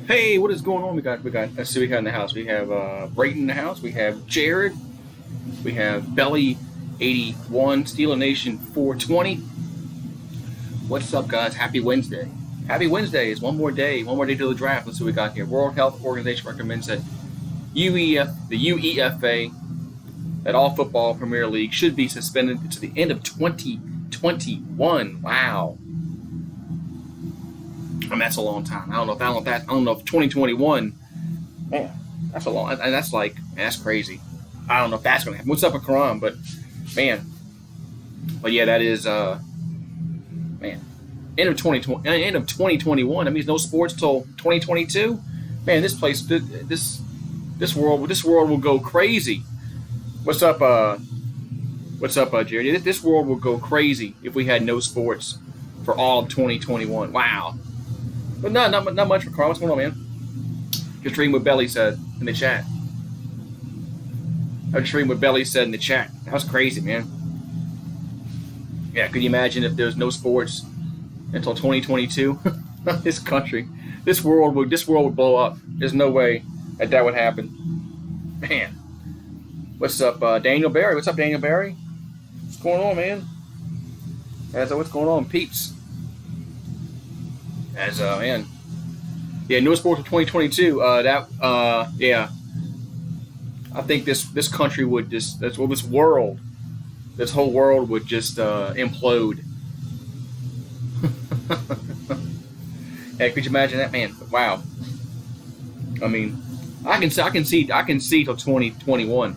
Hey, what is going on? Let's see, we got in the house. We have Brayton in the house. We have Jared. We have Belly 81, Steeler Nation 420. What's up, guys? Happy Wednesday. Happy Wednesday. It's one more day to the draft. Let's see what we got here. World Health Organization recommends that the UEFA, that all football Premier League should be suspended to the end of 2021. Wow. I mean, that's a long time. I don't know if 2021. Man, that's a long. And that's crazy. I don't know if that's gonna happen. What's up with Quran? But yeah, that is man. End of 2021. That means no sports till 2022. Man, this world will go crazy. What's up, Jerry? This world will go crazy if we had no sports for all of 2021. Wow. But not much for Carl. What's going on, man? Just reading what Belly said in the chat. I was just reading what Belly said in the chat. That was crazy, man. Yeah, could you imagine if there's no sports until 2022? This country, this world would blow up. There's no way that would happen. Man. What's up, Daniel Barry? What's up, Daniel Barry? What's going on, man? What's going on, peeps? Man. Yeah, no sports for 2022. Yeah. I think this country would this whole world would just implode. Hey, could you imagine that, man? Wow. I mean, I can see till 2021.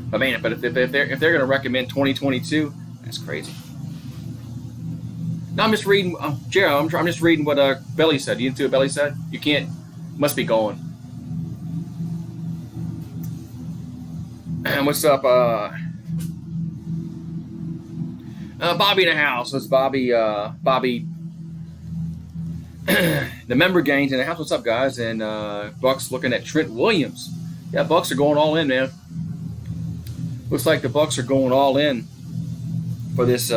But man, if they're gonna recommend 2022, that's crazy. No, I'm just reading, Gerald. I'm just reading what Belly said. You didn't see what Belly said? You can't. Must be going. And what's up, Bobby in the house? It's Bobby. Bobby. The member gains in the house. What's up, guys? And Bucks looking at Trent Williams. Yeah, Bucks are going all in, man. Looks like the Bucks are going all in for this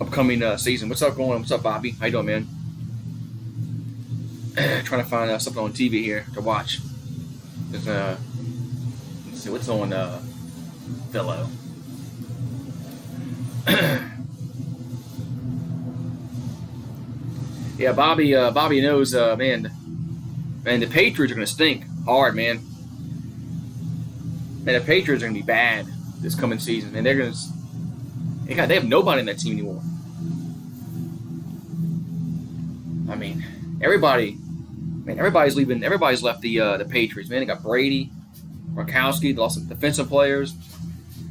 upcoming season. What's up going on? What's up, Bobby? How you doing, man? Trying to find something on TV here to watch. Let's see what's on Fellow. Yeah, Bobby knows, man, the Patriots are going to stink hard, man. Man, the Patriots are going to be bad this coming season. Man, they're going to... They have nobody in that team anymore. I mean, everybody's leaving. Everybody's left the Patriots. Man, they got Brady, Gronkowski. They lost some defensive players.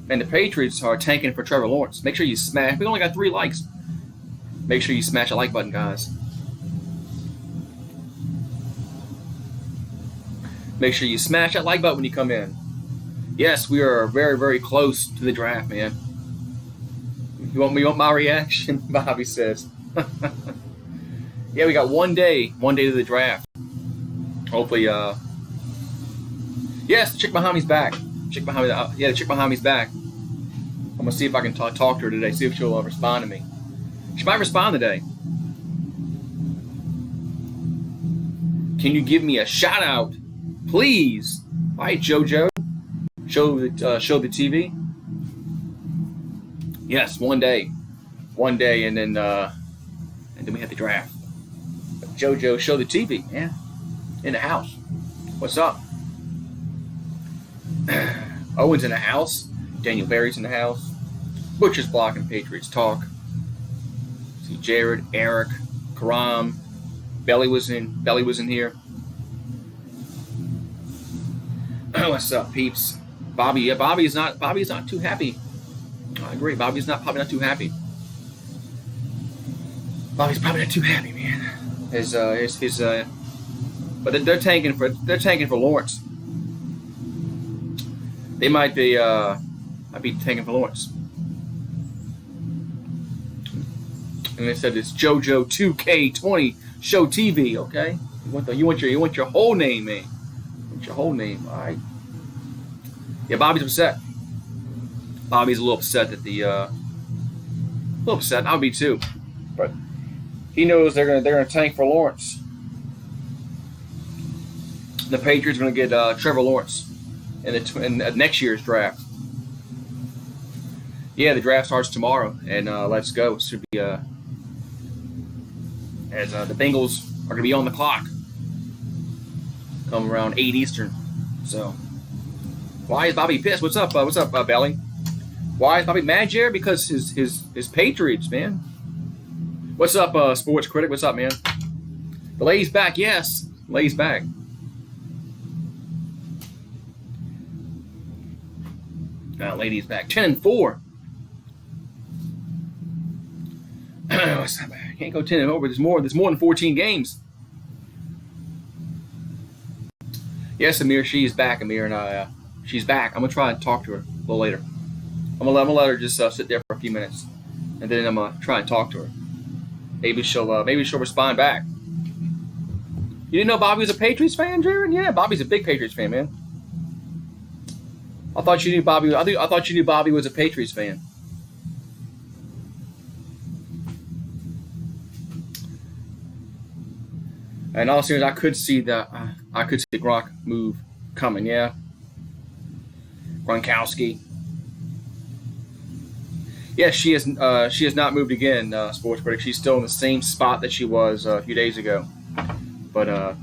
Man, the Patriots are tanking for Trevor Lawrence. Make sure you smash. We only got 3 likes. Make sure you smash that like button, guys. Make sure you smash that like button when you come in. Yes, we are very, very close to the draft, man. You want my reaction? Bobby says. Yeah, we got one day to the draft. Hopefully, yes, the chick behind me's back. The chick behind me's back. I'm gonna see if I can talk to her today. See if she'll respond to me. She might respond today. Can you give me a shout out, please? All right, JoJo. Show the TV. Yes, one day, and then we have the draft. But JoJo, show the TV, man, in the house. What's up? Owen's in the house. Daniel Barry's in the house. Butcher's blocking Patriots talk. See Jared, Eric, Karam, Belly was in here. What's up, peeps? Bobby, yeah, Bobby's not too happy. I agree. Bobby's probably not too happy. Bobby's probably not too happy, man. But they're tanking for Lawrence. They might be tanking for Lawrence. And they said it's JoJo 2K20 Show TV. Okay, you want your whole name, man. You want your whole name, all right? Yeah, Bobby's upset. Bobby's a little upset that a little upset. I'll be too, but he knows they're gonna tank for Lawrence. the Patriots are going to get Trevor Lawrence in next year's draft. Yeah, the draft starts tomorrow, and let's go. It should be as the Bengals are going to be on the clock, come around 8 Eastern. So, why is Bobby pissed? What's up, Belly? Why is Bobby mad, Jared? Because his Patriots, man. What's up, Sports Critic? What's up, man? The lady's back. Yes, lady's back. Lady's back. 10-4. Can't go 10-0. There's more than 14 games. Yes, Amir, she is back. Amir and she's back. I'm gonna try and talk to her a little later. I'm gonna let her just sit there for a few minutes, and then I'm gonna try and talk to her. Maybe she'll respond back. You didn't know Bobby was a Patriots fan, Jared? Yeah, Bobby's a big Patriots fan, man. I thought you knew Bobby. I thought you knew Bobby was a Patriots fan. And all seriousness, I could see the Gronk move coming. Yeah, Gronkowski. Yeah, she has not moved again, Sports Critic. She's still in the same spot that she was a few days ago. But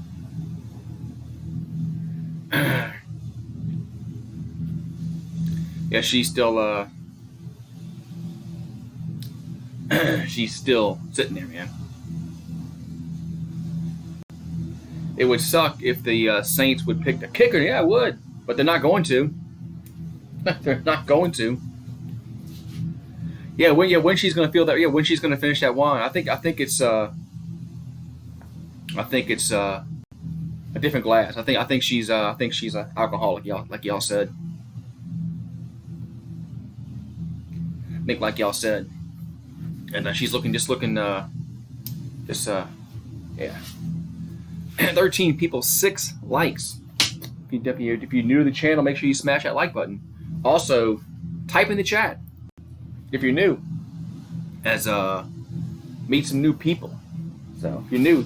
yeah, she's still sitting there, man. It would suck if the Saints would pick the kicker. Yeah, it would, but they're not going to. They're not going to. Yeah, when she's going to feel that. Yeah, when she's going to finish that wine. I think it's a different glass. I think she's an alcoholic, y'all, like y'all said. I think like y'all said, and she's looking yeah. 13 people, 6 likes. If you're new to the channel, make sure you smash that like button. Also, type in the chat if you're new, as meet some new people. So if you're new,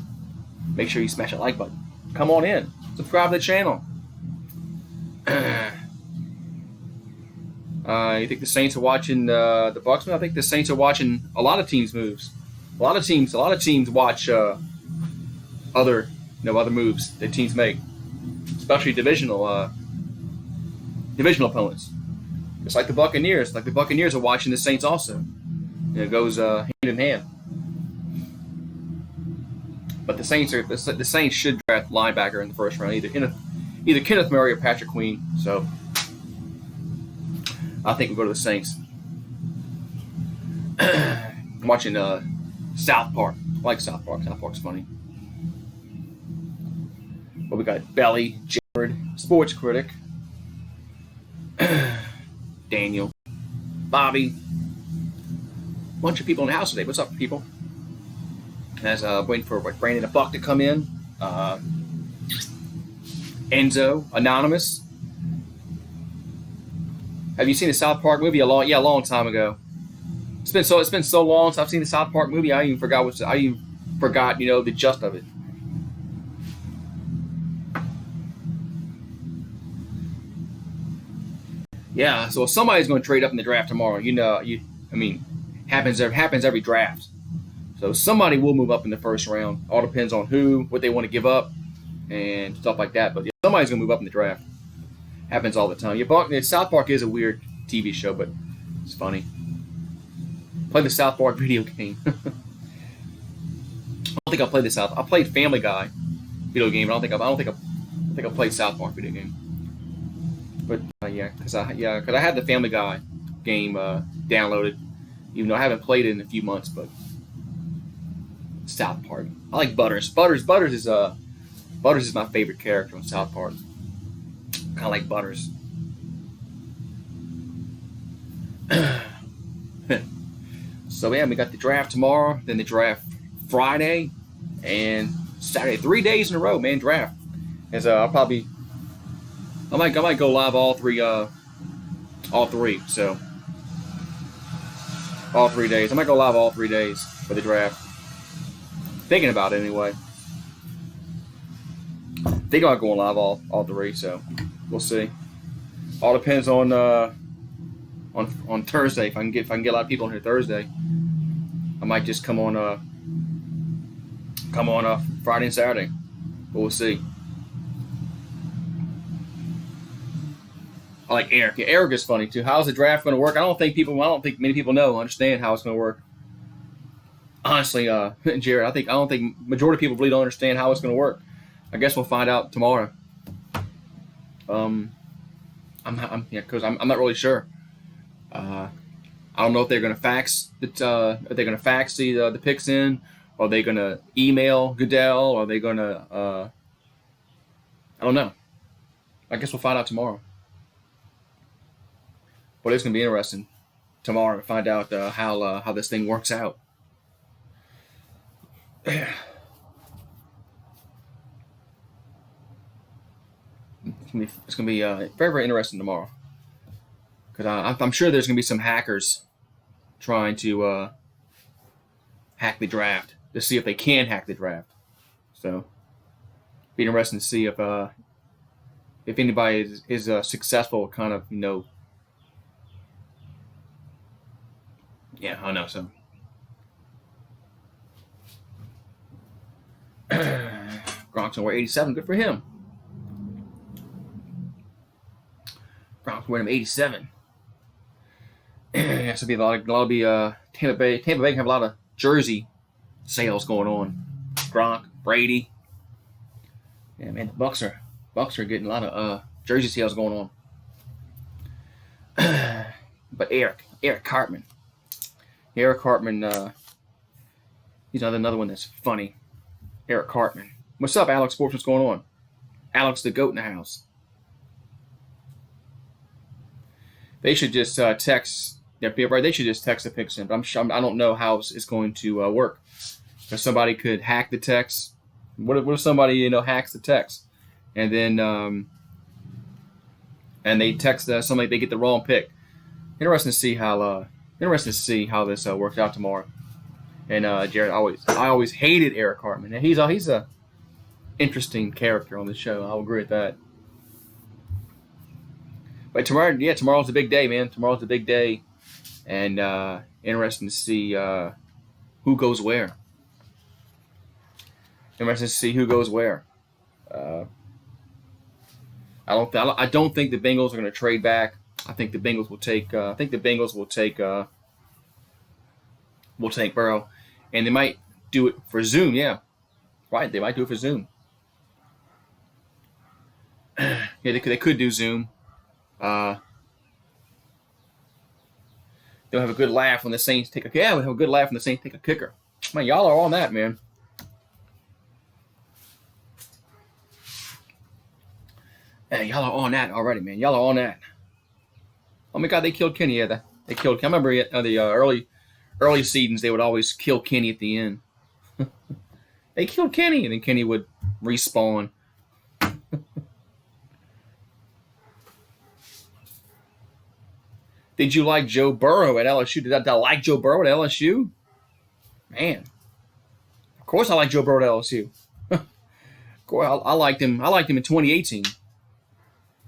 make sure you smash that like button. Come on in, subscribe to the channel. You think the Saints are watching the Bucs? I think the Saints are watching a lot of teams' moves. A lot of teams watch other moves that teams make, especially divisional opponents. It's like the Buccaneers. Like the Buccaneers are watching the Saints also. It goes hand in hand. But the Saints should draft linebacker in the first round, either Kenneth Murray or Patrick Queen. So I think we'll go to the Saints. I'm watching South Park. I like South Park. South Park's funny. But we got Belly, Jared, Sports Critic, Daniel, Bobby. Bunch of people in the house today. What's up, people? As waiting for Brandon and Buck to come in. Enzo, Anonymous. Have you seen the South Park movie? A long time ago. It's been so long since I've seen the South Park movie. I even forgot the gist of it. Yeah, so somebody's going to trade up in the draft tomorrow. Happens every draft. So somebody will move up in the first round. All depends on what they want to give up, and stuff like that. But yeah, somebody's going to move up in the draft. Happens all the time. South Park is a weird TV show, but it's funny. Play the South Park video game. I don't think I played I played Family Guy video game. I don't think I played South Park video game. But because I had the Family Guy game downloaded, even though I haven't played it in a few months. But South Park, I like Butters. Butters is my favorite character on South Park. Kind of like Butters. So yeah, we got the draft tomorrow, then the draft Friday, and Saturday. 3 days in a row, man. Draft. As I might go live all three. So all 3 days. I might go live all 3 days for the draft. Thinking about it anyway. They are going live all 3, so we'll see. All depends on Thursday. If I can get a lot of people on here Thursday, I might just come on Friday and Saturday. But we'll see. I like Eric. Yeah, Eric is funny too. How's the draft going to work? I don't think many people understand how it's going to work. Honestly, Jared, I don't think majority of people really don't understand how it's going to work. I guess we'll find out tomorrow. I'm not really sure. I don't know if they're going to fax the picks in, or are they going to email Goodell, or are they going to I don't know. I guess we'll find out tomorrow. But it's going to be interesting tomorrow to find out how this thing works out. It's going to be very, very interesting tomorrow. Because I'm sure there's going to be some hackers trying to hack the draft to see if they can hack the draft. So, be interesting to see if anybody is successful, kind of, Yeah, I know. So, Gronk's wear 87. Good for him. Gronk's wearing him 87. Yeah, so be a lot of Tampa Bay. Tampa Bay can have a lot of jersey sales going on. Gronk, Brady. Yeah, man, the Bucks are getting a lot of jersey sales going on. But Eric Cartman. Eric Cartman, he's another one that's funny. Eric Cartman. What's up, Alex Sports? What's going on? Alex the GOAT in the house. They should just text. Yeah, right. They should just text the picks in. But I don't know how it's going to work. If somebody could hack the text. What if somebody hacks the text, and then and they text somebody, they get the wrong pick. Interesting to see how this works out tomorrow. And Jared, I always hated Eric Cartman. And he's a interesting character on the show. I'll agree with that. But tomorrow's a big day, man. Tomorrow's a big day, and interesting to see who goes where. Interesting to see who goes where. I don't think the Bengals are going to trade back. I think the Bengals will take. Will take Burrow, and they might do it for Zoom. Yeah, right. They might do it for Zoom. Yeah, they could do Zoom. They'll have a good laugh when the Saints take a. Yeah, we'll have a good laugh when the Saints take a kicker. Man, y'all are on that, man. Hey, y'all are on that already, man. Y'all are on that. Oh my God, they killed Kenny. Yeah, they killed. I remember the early seasons, they would always kill Kenny at the end. They killed Kenny, and then Kenny would respawn. Did you like Joe Burrow at LSU? Did I like Joe Burrow at LSU? Man, of course I like Joe Burrow at LSU. Of course, I liked him. I liked him in 2018,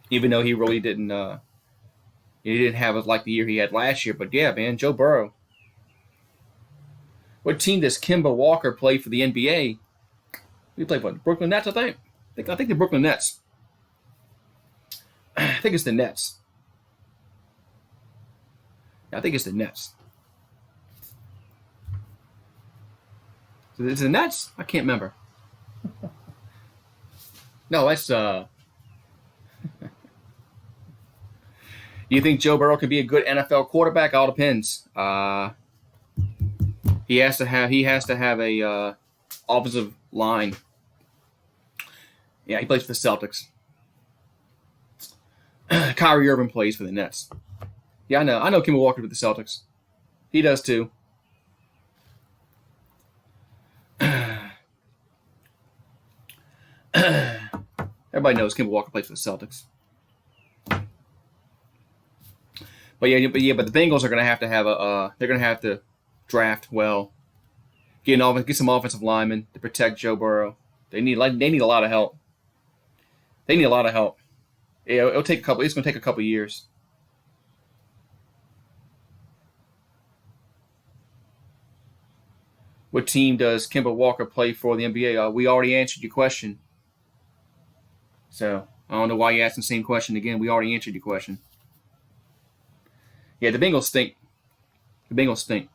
even though he really didn't. He didn't have like the year he had last year. But yeah, man, Joe Burrow. What team does Kemba Walker play for the NBA? He played for the Brooklyn Nets, I think. I think the Brooklyn Nets. I think it's the Nets. I think it's the Nets. Is it the Nets? I can't remember. No, that's You think Joe Burrow could be a good NFL quarterback? All depends. He has to have a offensive line. Yeah, he plays for the Celtics. Kyrie Irving plays for the Nets. Yeah, I know Kemba Walker with the Celtics. He does too. Everybody knows Kemba Walker plays for the Celtics. But the Bengals are going to have they're going to have to draft well, get some offensive linemen to protect Joe Burrow. They need a lot of help. They need a lot of help. It'll take a couple. It's going to take a couple years. What team does Kemba Walker play for the NBA? We already answered your question. So I don't know why you asked the same question again. We already answered your question. Yeah, the Bengals stink. The Bengals stink.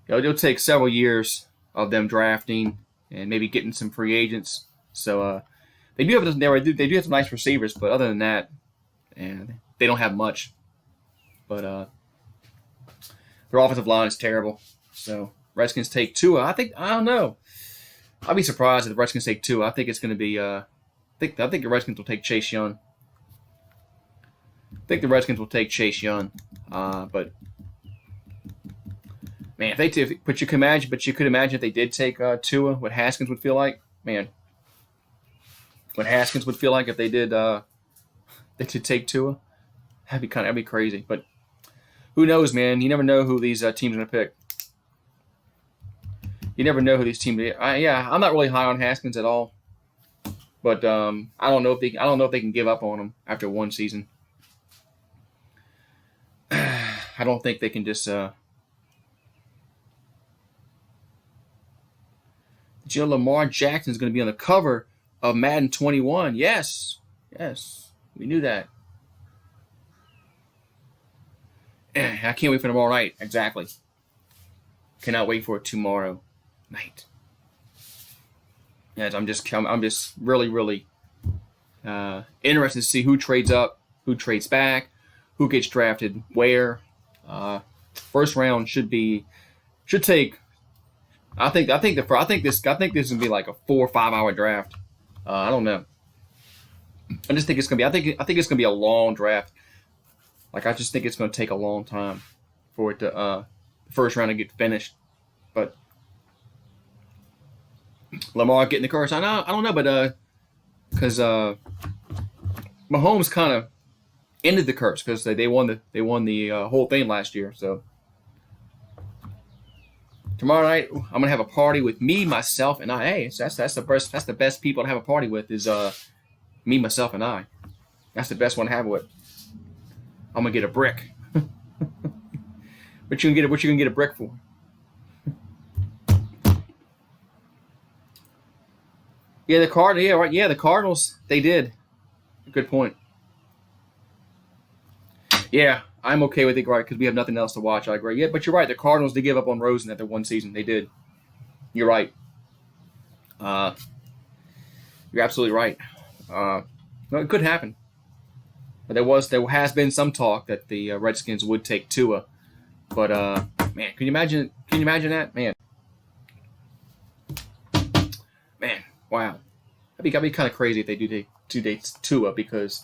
It'll take several years of them drafting and maybe getting some free agents. So they do have some nice receivers, but other than that, they don't have much. But their offensive line is terrible. So Redskins take Tua. I don't know. I'd be surprised if the Redskins take Tua. I think it's going to be. I think the Redskins will take Chase Young. I think the Redskins will take Chase Young. But man, but you could imagine if they did take Tua, what Haskins would feel like. Man, what Haskins would feel like if they did take Tua. That'd be crazy. But who knows, man? You never know who these teams are going to pick. You never know who these teams are. I'm not really high on Haskins at all. But I don't know if they can give up on him after one season. I don't think they can just. Lamar Jackson is going to be on the cover of Madden 21. Yes, we knew that. I can't wait for tomorrow night. Exactly. Cannot wait for it tomorrow night. Yes, I'm just really, really interested to see who trades up, who trades back, who gets drafted where. First round should take. I think this is gonna be like a 4 or 5 hour draft. I don't know. I just think it's gonna be. I think it's gonna be a long draft. Like I just think it's gonna take a long time for it to the first round to get finished. But Lamar getting the curse, I don't know, but because Mahomes kind of ended the curse because they won the whole thing last year. So tomorrow night I'm gonna have a party with me, myself, and I. Hey, that's the best people to have a party with is me, myself, and I. That's the best one to have it with. I'm gonna get a brick. What you gonna get a brick for? Yeah, the Cardinals. They did. Good point. Yeah, I'm okay with it, right? Because we have nothing else to watch. I agree. Yeah, but you're right. The Cardinals did give up on Rosen after one season. They did. You're right. You're absolutely right. No, it could happen. But there has been some talk that the Redskins would take Tua. But man, can you imagine that, man? Man, wow. That'd be kind of crazy if they do take Tua because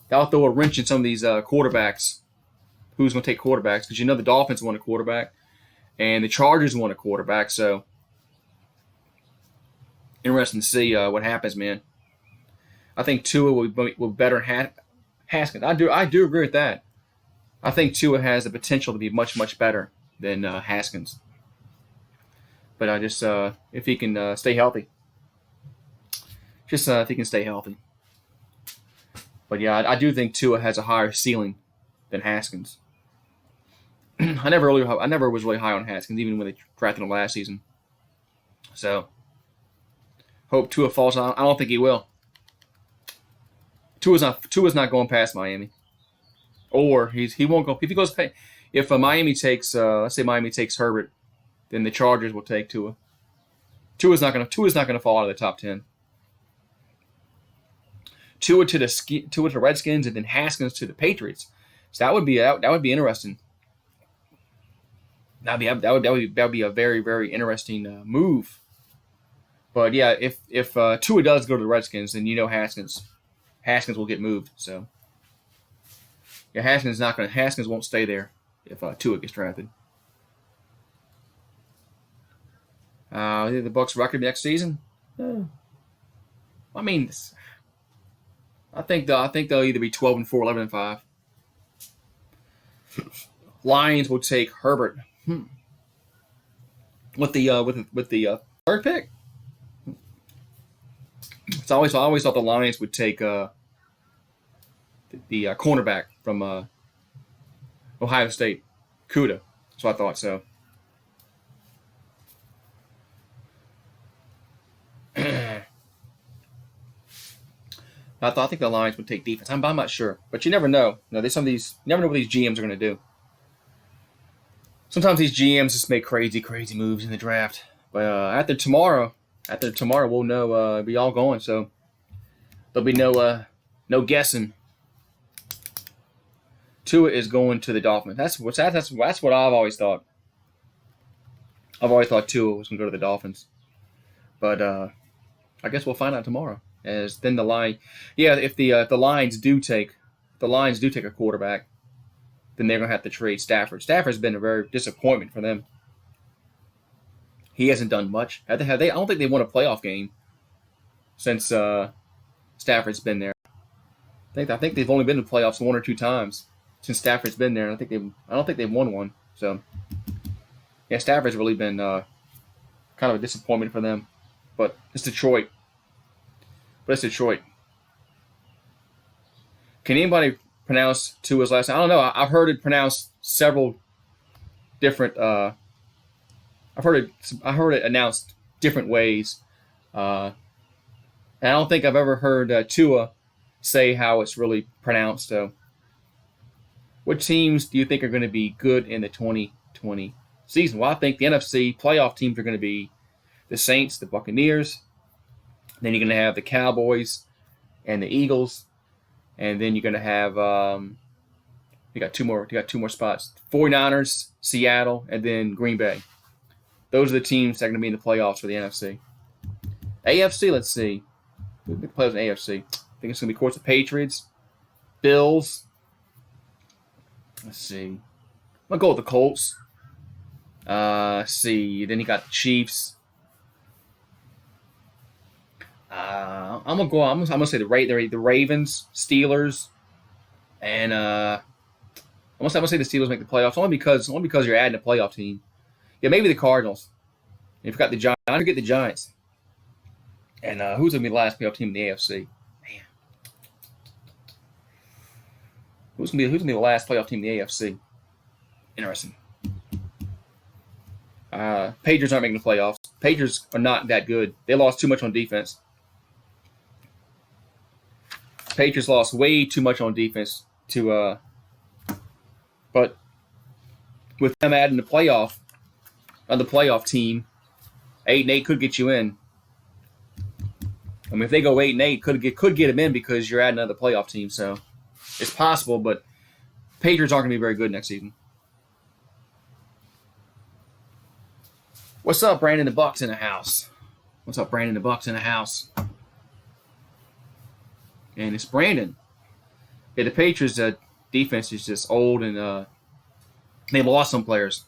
that'll throw a wrench in some of these quarterbacks. Who's going to take quarterbacks? Because the Dolphins want a quarterback, and the Chargers want a quarterback. So interesting to see what happens, man. I think Tua will be better than Haskins. I do agree with that. I think Tua has the potential to be much, much better than Haskins. But I just if he can stay healthy. Just if he can stay healthy. But yeah, I do think Tua has a higher ceiling than Haskins. I never was really high on Haskins, even when they drafted him last season. So hope Tua falls out. I don't think he will. Tua's not going past Miami, or he won't go if he goes. If Miami takes, let's say Miami takes Herbert, then the Chargers will take Tua. Tua's not gonna fall out of the top 10. Tua to the Redskins, and then Haskins to the Patriots. So that would be interesting. That would be a very, very interesting move. But yeah, if Tua does go to the Redskins, then Haskins will get moved. So yeah, Haskins won't stay there if Tua gets drafted. The Bucs record next season. I mean, I think they'll either be 12-4, 11-5. Lions will take Herbert. With the third pick. I always thought the Lions would take the cornerback from Ohio State, Kuda. So I thought so. I think the Lions would take defense. I'm not sure, but you never know. There's you never know what these GMs are going to do. Sometimes these GMs just make crazy moves in the draft. But after tomorrow, we'll know. Be all going, so there'll be no guessing. Tua is going to the Dolphins. That's what I've always thought. I've always thought Tua was going to go to the Dolphins, but I guess we'll find out tomorrow. As then the line, if the Lions do take a quarterback, then they're gonna have to trade Stafford. Stafford's been a very disappointment for them. He hasn't done much. I don't think they won a playoff game since Stafford's been there. I think they've only been to playoffs 1 or 2 times since Stafford's been there. I don't think they've won one. So yeah, Stafford's really been kind of a disappointment for them. But it's Detroit. Can anybody pronounce Tua's last name? I don't know. I've heard it pronounced several different. I've heard it announced different ways. And I don't think I've ever heard Tua say how it's really pronounced. So, what teams do you think are going to be good in the 2020 season? Well, I think the NFC playoff teams are going to be the Saints, the Buccaneers. Then you're going to have the Cowboys and the Eagles, and then you're going to have you got two more spots: 49ers, Seattle, and then Green Bay. Those are the teams that are going to be in the playoffs for the NFC. AFC, let's see. Who's the players in the AFC? I think it's going to be, of course, the Patriots, Bills. Let's see. I'm going to go with the Colts. Let's see. Then you got the Chiefs. I'm gonna say the Ravens, Steelers, and I'm gonna say the Steelers make the playoffs only because you're adding a playoff team. Yeah, maybe the Cardinals. You forgot the Giants. I forget the Giants. And who's gonna be the last playoff team in the AFC? Man, who's gonna be the last playoff team in the AFC? Interesting. Patriots aren't making the playoffs. Patriots are not that good. They lost too much on defense. Patriots lost way too much on defense but with them adding the playoff team, 8-8 could get you in. I mean, if they go 8-8, could get them in because you're adding another playoff team. So it's possible, but Patriots aren't going to be very good next season. What's up, Brandon the Bucks in the house? And it's Brandon. Yeah, the Patriots' defense is just old, and they lost some players.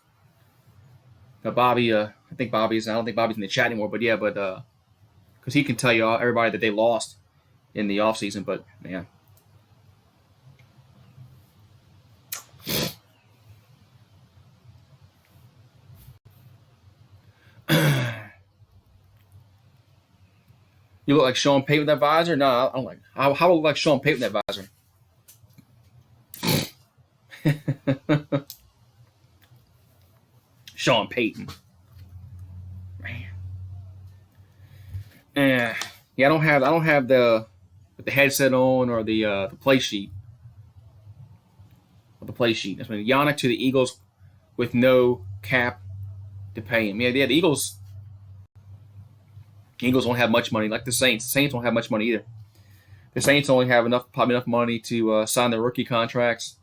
Bobby, I don't think Bobby's in the chat anymore, but yeah, because he can tell you everybody that they lost in the offseason, but yeah. You look like Sean Payton with that visor? No, I don't like. How would I look like Sean Payton with that visor? Sean Payton. Man. Yeah, I don't have the headset on or the play sheet. The play sheet. That's when Yannick to the Eagles with no cap to pay him. Yeah, the Eagles won't have much money like the Saints. The Saints won't have much money either. The Saints only have probably enough money to sign their rookie contracts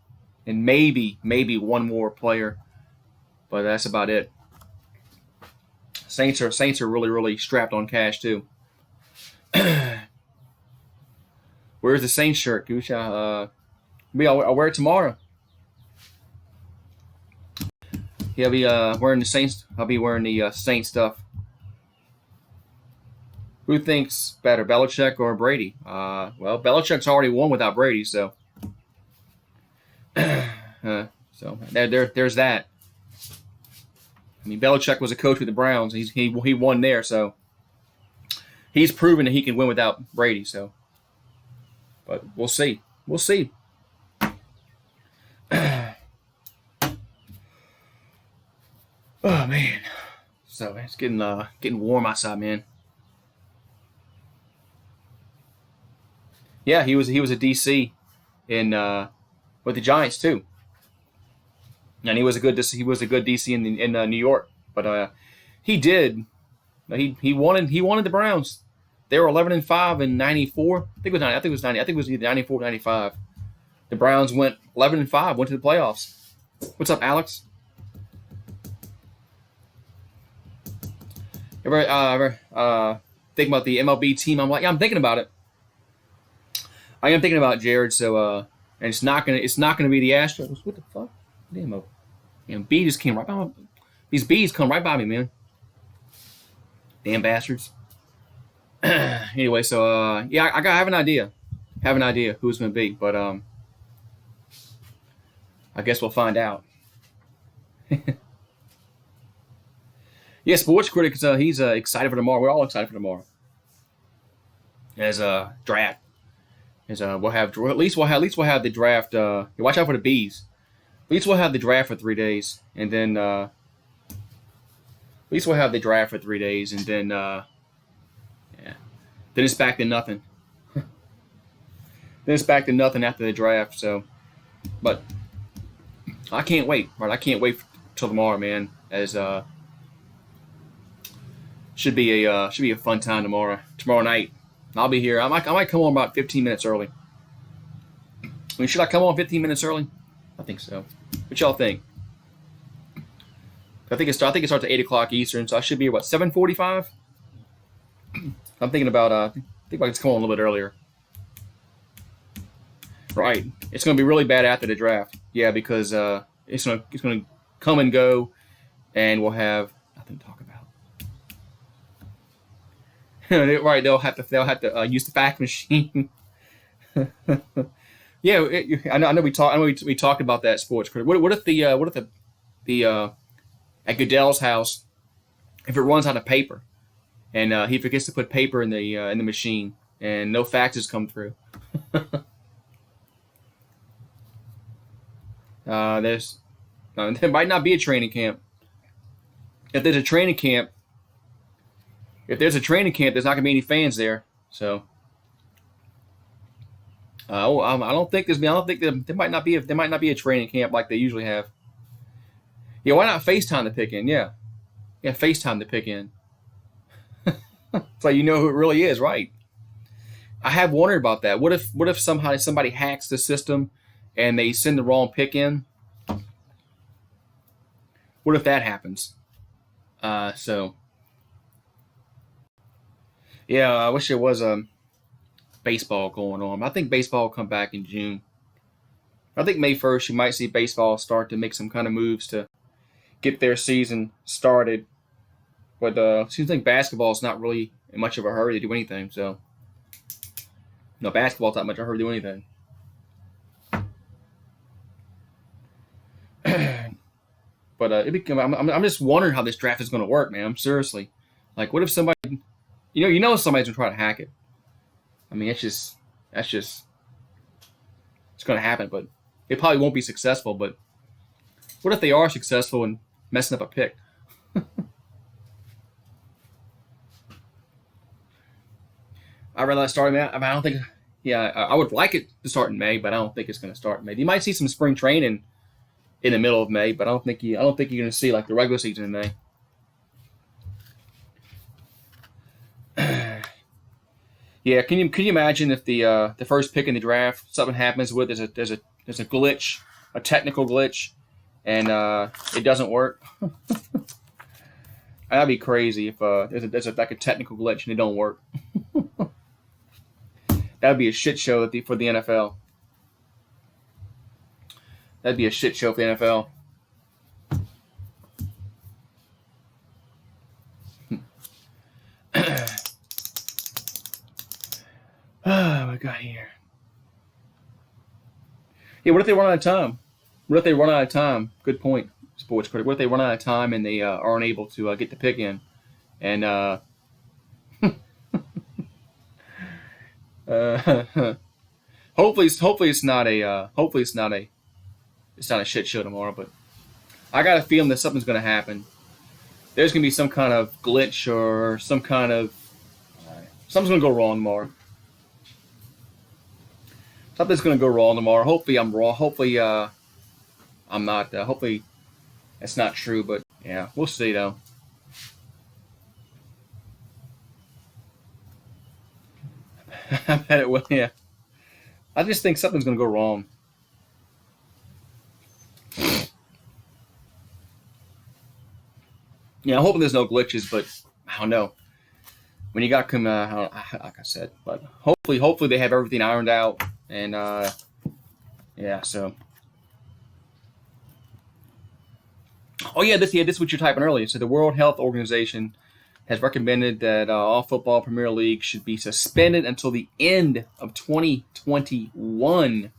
and maybe one more player, but that's about it. Saints are really strapped on cash too. Where's the Saints shirt, Goose? I'll wear it tomorrow. Yeah, I'll be wearing the Saints. I'll be wearing the Saints stuff. Who thinks better, Belichick or Brady? Well, Belichick's already won without Brady, so there's that. I mean, Belichick was a coach with the Browns. He won there, so he's proven that he can win without Brady. So, but we'll see. We'll see. Oh man, so it's getting warm outside, man. Yeah, he was a DC in with the Giants too, and he was a good DC in New York. But he wanted the Browns. They were 11-5 in '94. I think it was 90. I think it was 90. I think it was either '94 or '95. The Browns went 11-5, went to the playoffs. What's up, Alex? Ever think about the MLB team? I'm like, yeah, I'm thinking about it. I am thinking about Jared. So and it's not gonna be the Astros. What the fuck? Damn, bee just came right by me. These bees come right by me, man. Damn bastards. Anyway, so yeah, I have an idea. Have an idea who it's gonna be, but I guess we'll find out. Yeah, Sports Critic, he's excited for tomorrow. We're all excited for tomorrow. As a draft, we'll have at least we'll have the draft. Watch out for the bees. At least we'll have the draft for 3 days, and then at least we'll have the draft for 3 days, and then yeah, then it's back to nothing. Then it's back to nothing after the draft. So, but I can't wait. Right, I can't wait till tomorrow, man. As should be a fun time tomorrow night. I'll be here. I might come on about 15 minutes early. I mean, should I come on 15 minutes early? I think so. What y'all think? I think it starts at 8 o'clock Eastern, so I should be about 7:45. I'm thinking about I think I can come on a little bit earlier. Right. It's going to be really bad after the draft. Yeah, because it's going to come and go, and we'll have nothing to talk about. Right, they'll have to use the fax machine. Yeah, I know we talked about that, Sports Critic. What if the at Goodell's house, if it runs out of paper, and he forgets to put paper in the machine, and no faxes come through? There might not be a training camp. If there's a training camp, there's not going to be any fans there. So I don't think there might not be a training camp like they usually have. Yeah, why not FaceTime to pick in? Yeah, FaceTime to pick in. So you know who it really is, right? I have wondered about that. What if somebody hacks the system and they send the wrong pick in? What if that happens? So yeah, I wish there was baseball going on. I think baseball will come back in June. I think May 1st you might see baseball start to make some kind of moves to get their season started. But it seems like basketball is not really in much of a hurry to do anything. So, no, basketball's not much of a hurry to do anything. But I'm just wondering how this draft is going to work, man. I'm seriously. Like, what if somebody, somebody's going to try to hack it? I mean, it's going to happen, but it probably won't be successful. But what if they are successful in messing up a pick? I'd rather start in May. I don't think. Yeah, I would like it to start in May, but I don't think it's going to start in May. You might see some spring training in the middle of May, but I don't think you're going to see like the regular season in May. Yeah, can you imagine if the first pick in the draft something happens with there's a glitch, a technical glitch, and it doesn't work? That'd be crazy if there's like a technical glitch and it don't work. That'd be a shit show for the NFL. That'd be a shit show for the NFL. Oh, my God, here. Yeah, what if they run out of time? Good point, Sports Critic. What if they run out of time and they aren't able to get the pick in? And Uh, hopefully it's not a shit show tomorrow. But I got a feeling that something's gonna happen. There's gonna be some kind of glitch or some kind of something's gonna go wrong tomorrow. Something's gonna go wrong tomorrow. Hopefully I'm wrong. Hopefully I'm not. Hopefully that's not true. But yeah, we'll see though. I bet it will. Yeah, I just think something's gonna go wrong. Yeah, I'm hoping there's no glitches, but I don't know. When you got like I said, but hopefully they have everything ironed out, and yeah. So, oh yeah, this is what you're typing earlier. So the World Health Organization has recommended that all football Premier League should be suspended until the end of 2021.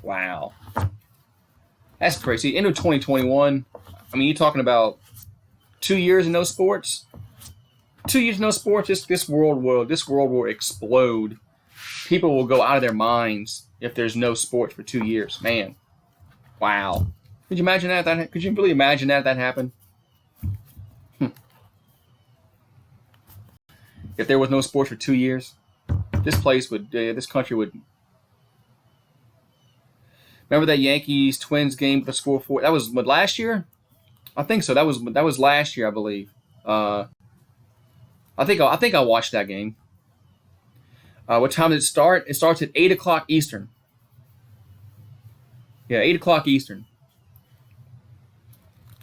Wow, that's crazy. End of 2021. I mean, you're talking about 2 years in no sports. 2 years no sports. This world will explode. People will go out of their minds if there's no sports for 2 years. Man, wow. Could you imagine that? Could you really imagine that happened? If there was no sports for 2 years, this country would. Remember that Yankees Twins game with the score four? That was what, last year? I think so. That was last year, I believe. I think I watched that game. What time did it start? It starts at 8 o'clock Eastern. Yeah, 8 o'clock Eastern.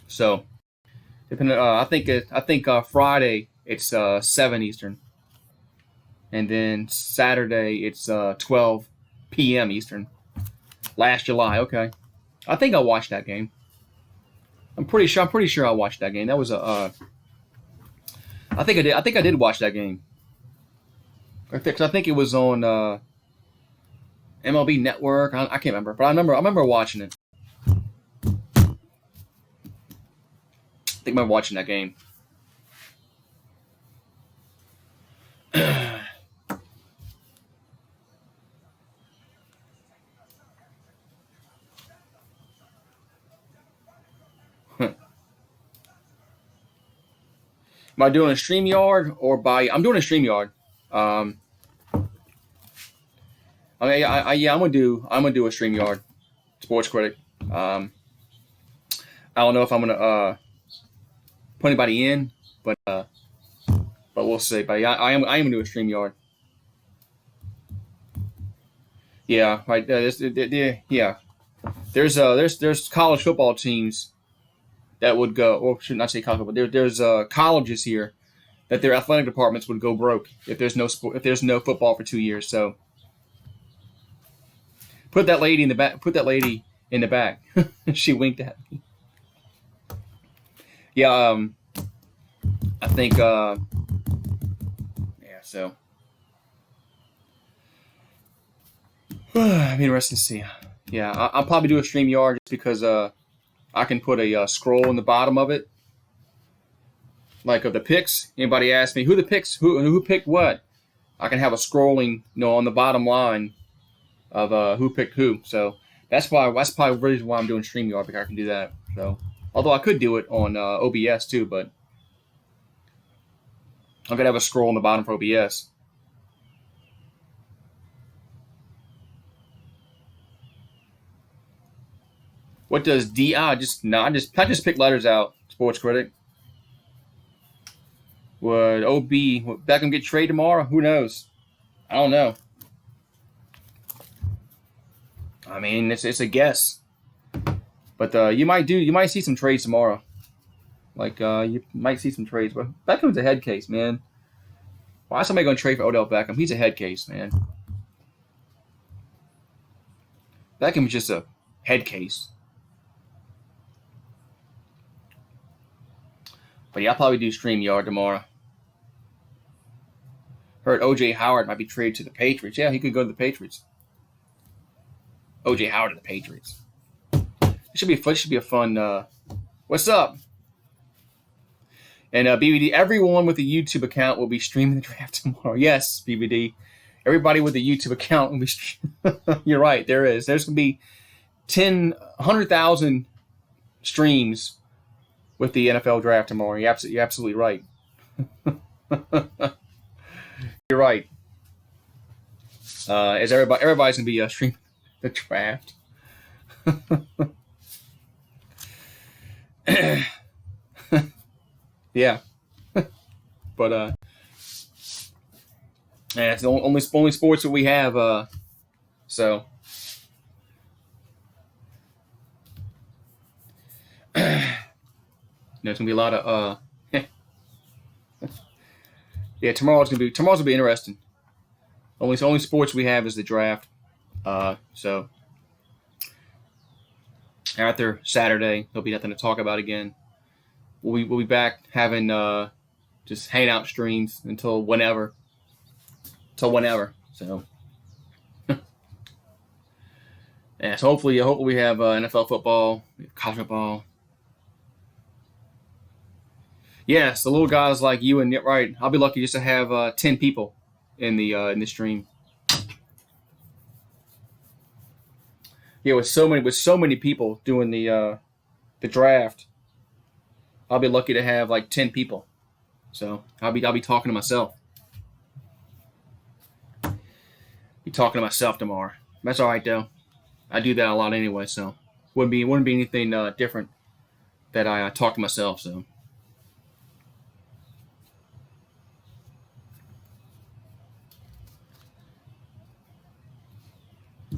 So, depending, I think Friday it's 7 Eastern, and then Saturday it's 12 p.m. Eastern. Last July. Okay, I think I watched that game. I'm pretty sure. I watched that game. That was a. I think I did. I think I did watch that game. I think it was on MLB Network. I can't remember, but I remember watching it. I think I remember watching that game. Am I doing a StreamYard or by? I'm doing a StreamYard. Um, yeah, I'm gonna do a StreamYard. Sports critic. I don't know if I'm gonna put anybody in, but we'll see. But yeah, I am gonna do a StreamYard. Yeah, right. Yeah, there's college football teams that would go, or should not say college football. There's colleges here that their athletic departments would go broke if there's no sport, if there's no football for 2 years. So put that lady in the back. Put that lady in the back. She winked at me. Yeah, I think. Yeah, so I'm interested to see. Yeah, I'll probably do a StreamYard just because I can put a scroll in the bottom of it, like of the picks. Anybody ask me who the picks, who picked what, I can have a scrolling, on the bottom line of who picked who. So that's probably the reason why I'm doing StreamYard, because I can do that. So although I could do it on OBS too, but I'm gonna have a scroll in the bottom for OBS. What does D? I just pick letters out. Sports critic. Would Beckham get traded tomorrow? Who knows? I don't know. I mean, it's a guess, but you might see some trades tomorrow. Like you might see some trades, but Beckham's a head case, man. Why is somebody going to trade for Odell Beckham? He's a head case, man. Beckham's just a head case. But yeah, I'll probably do StreamYard tomorrow. Heard OJ Howard might be traded to the Patriots. Yeah, he could go to the Patriots. OJ Howard to the Patriots. It should be fun. It should be a fun. What's up? And BBD, everyone with a YouTube account will be streaming the draft tomorrow. Yes, BBD. everybody with a YouTube account. You're right. There is. There's going to be 100,000 streams with the NFL draft tomorrow. You're absolutely right. You're right. As everybody's going to be streaming the draft. Yeah. But it's the only sports that we have. So there's gonna be a lot of yeah. Tomorrow's gonna be interesting. Only sports we have is the draft. So after Saturday, there'll be nothing to talk about again. We'll be back having just hangout streams until whenever. So yeah. So hopefully we have NFL football, college football. Yes, the little guys like you and right. I'll be lucky just to have 10 people in the stream. Yeah, with so many people doing the draft, I'll be lucky to have like 10 people. So I'll be talking to myself. Be talking to myself tomorrow. That's all right though. I do that a lot anyway, so wouldn't be anything different that I talk to myself. So.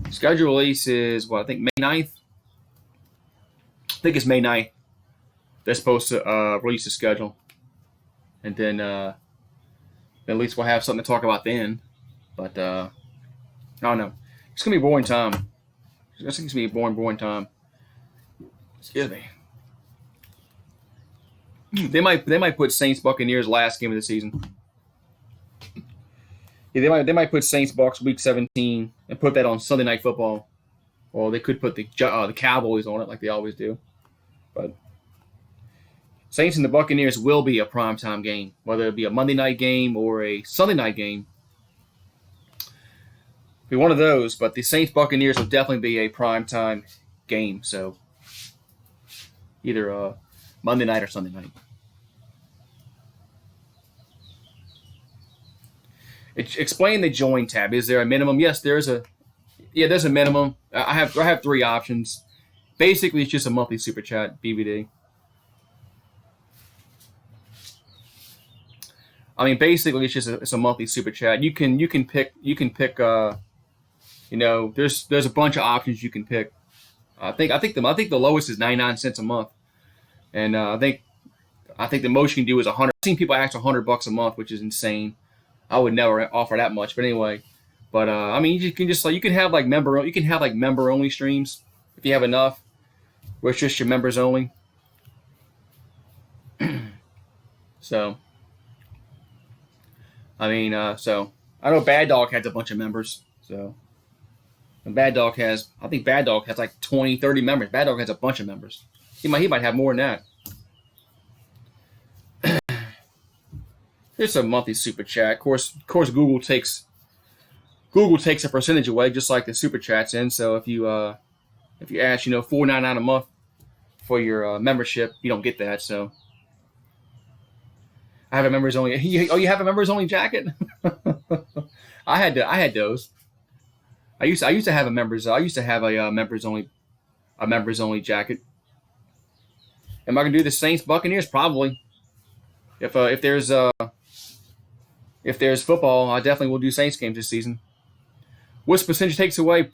Schedule release is what I think May 9th. I think it's May 9th. They're supposed to release the schedule, and then at least we'll have something to talk about then. But I don't know. It's gonna be a boring time. I think it's gonna be a boring time. Excuse me. They might put Saints Buccaneers last game of the season. Yeah, they might put Saints Bucs week 17 and put that on Sunday Night Football, or they could put the Cowboys on it like they always do. But Saints and the Buccaneers will be a primetime game, whether it be a Monday night game or a Sunday night game. It'll be one of those, but the Saints Buccaneers will definitely be a primetime game. So either Monday night or Sunday night. Explain the join tab. Is there a minimum? Yes, there's a minimum. I have 3 options. Basically, it's just a monthly super chat BBD. I mean, basically, it's a monthly super chat. You can pick. There's a bunch of options you can pick. I think the lowest is 99 cents a month, and I think the most you can do is 100. I've seen people ask $100 a month, which is insane. I would never offer that much, but anyway. But I mean, you can have member only streams if you have enough, where it's just your members only. So, I mean, so I know Bad Dog has a bunch of members. So, and Bad Dog has like 20, 30 members. Bad Dog has a bunch of members. He might have more than that. It's a monthly super chat. Of course, Google takes a percentage away, just like the super chats in. So if you ask, $4.99 a month for your membership, you don't get that. So I have a members only. You have a members only jacket? I had those. I used to have a members only jacket. Am I gonna do the Saints Buccaneers? Probably. If there's football, I definitely will do Saints games this season. What's percentage takes away?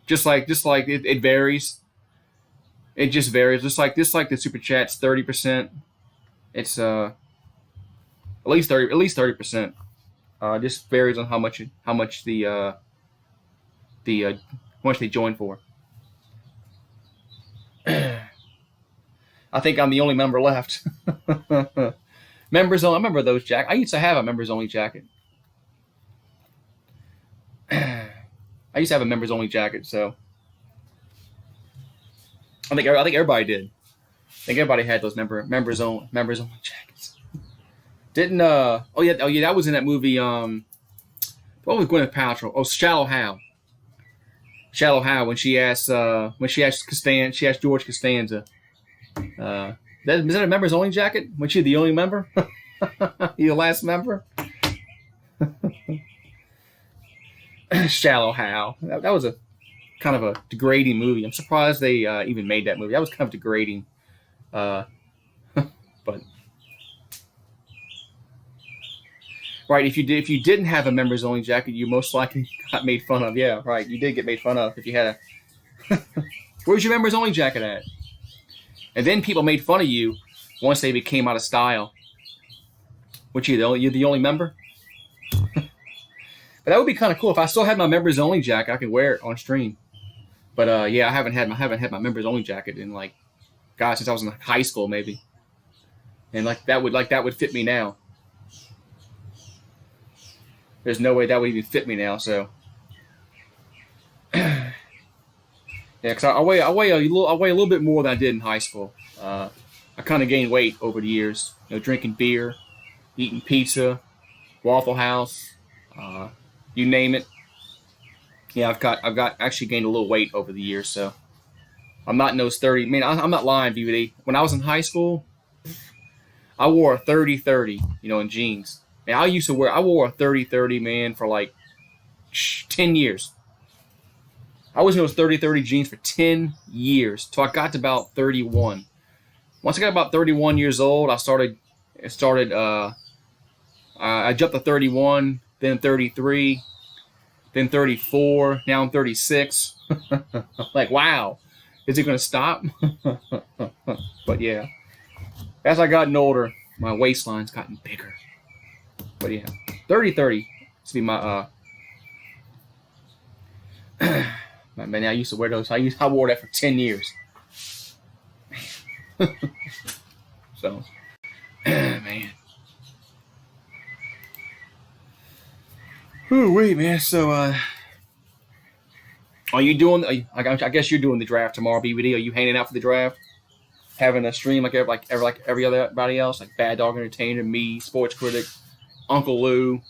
Just like it varies. It just varies. Just like the super chats, 30%. It's at least 30%. Just varies on how much how much they join for. I think I'm the only member left. Members only. I remember those jackets. I used to have a members only jacket. I used to have a members only jacket, so I think everybody did. I think everybody had those members only jackets. Didn't that was in that movie What was Gwyneth Paltrow? Oh, Shallow Hal. Shallow Hal when she asked George Costanza, is that a members only jacket? Was she the only member? You the last member? Shallow Hal. That was a kind of a degrading movie. I'm surprised they even made that movie. That was kind of degrading. But right, if you didn't have a members only jacket, you most likely got made fun of. Yeah, right. You did get made fun of if you had a. Where's your members only jacket at? And then people made fun of you once they became out of style. Which you're the only member? But that would be kind of cool if I still had my members only jacket. I could wear it on stream. But yeah, I haven't had my members only jacket in since I was in high school maybe. And that would fit me now. There's no way that would even fit me now. So yeah, because I weigh a little bit more than I did in high school. I kind of gained weight over the years. Drinking beer, eating pizza, Waffle House. You name it. Yeah, I've got actually gained a little weight over the years, so I'm not in those 30. Man, I'm not lying, BVD. When I was in high school, I wore a 30-30, in jeans. And I wore a 30-30, man, for 10 years. I was in those 30-30 jeans for 10 years till I got to about 31. Once I got about 31 years old, I jumped to 31. Then 33, then 34, now I'm 36. Wow, is it going to stop? But yeah, as I gotten older, my waistline's gotten bigger. But yeah, 30-30 to be my man, I used to wear those. I wore that for 10 years. So, man. Wait, man. So, are you doing? I guess you're doing the draft tomorrow, BBD. Are you hanging out for the draft? Having a stream like every other everybody else, like Bad Dog Entertainer, me, Sports Critic, Uncle Lou.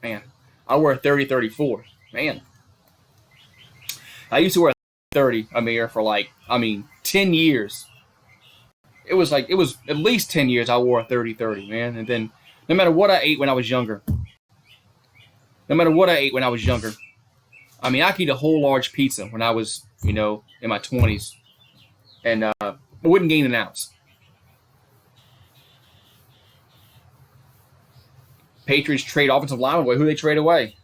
Man, I wear 30-34. Man, I used to wear 30 Amir for 10 years. It was at least 10 years I wore a 30-30, man. And then no matter what I ate when I was younger. I mean, I could eat a whole large pizza when I was, in my 20s. And I wouldn't gain an ounce. Patriots trade offensive lineman away. Who do they trade away?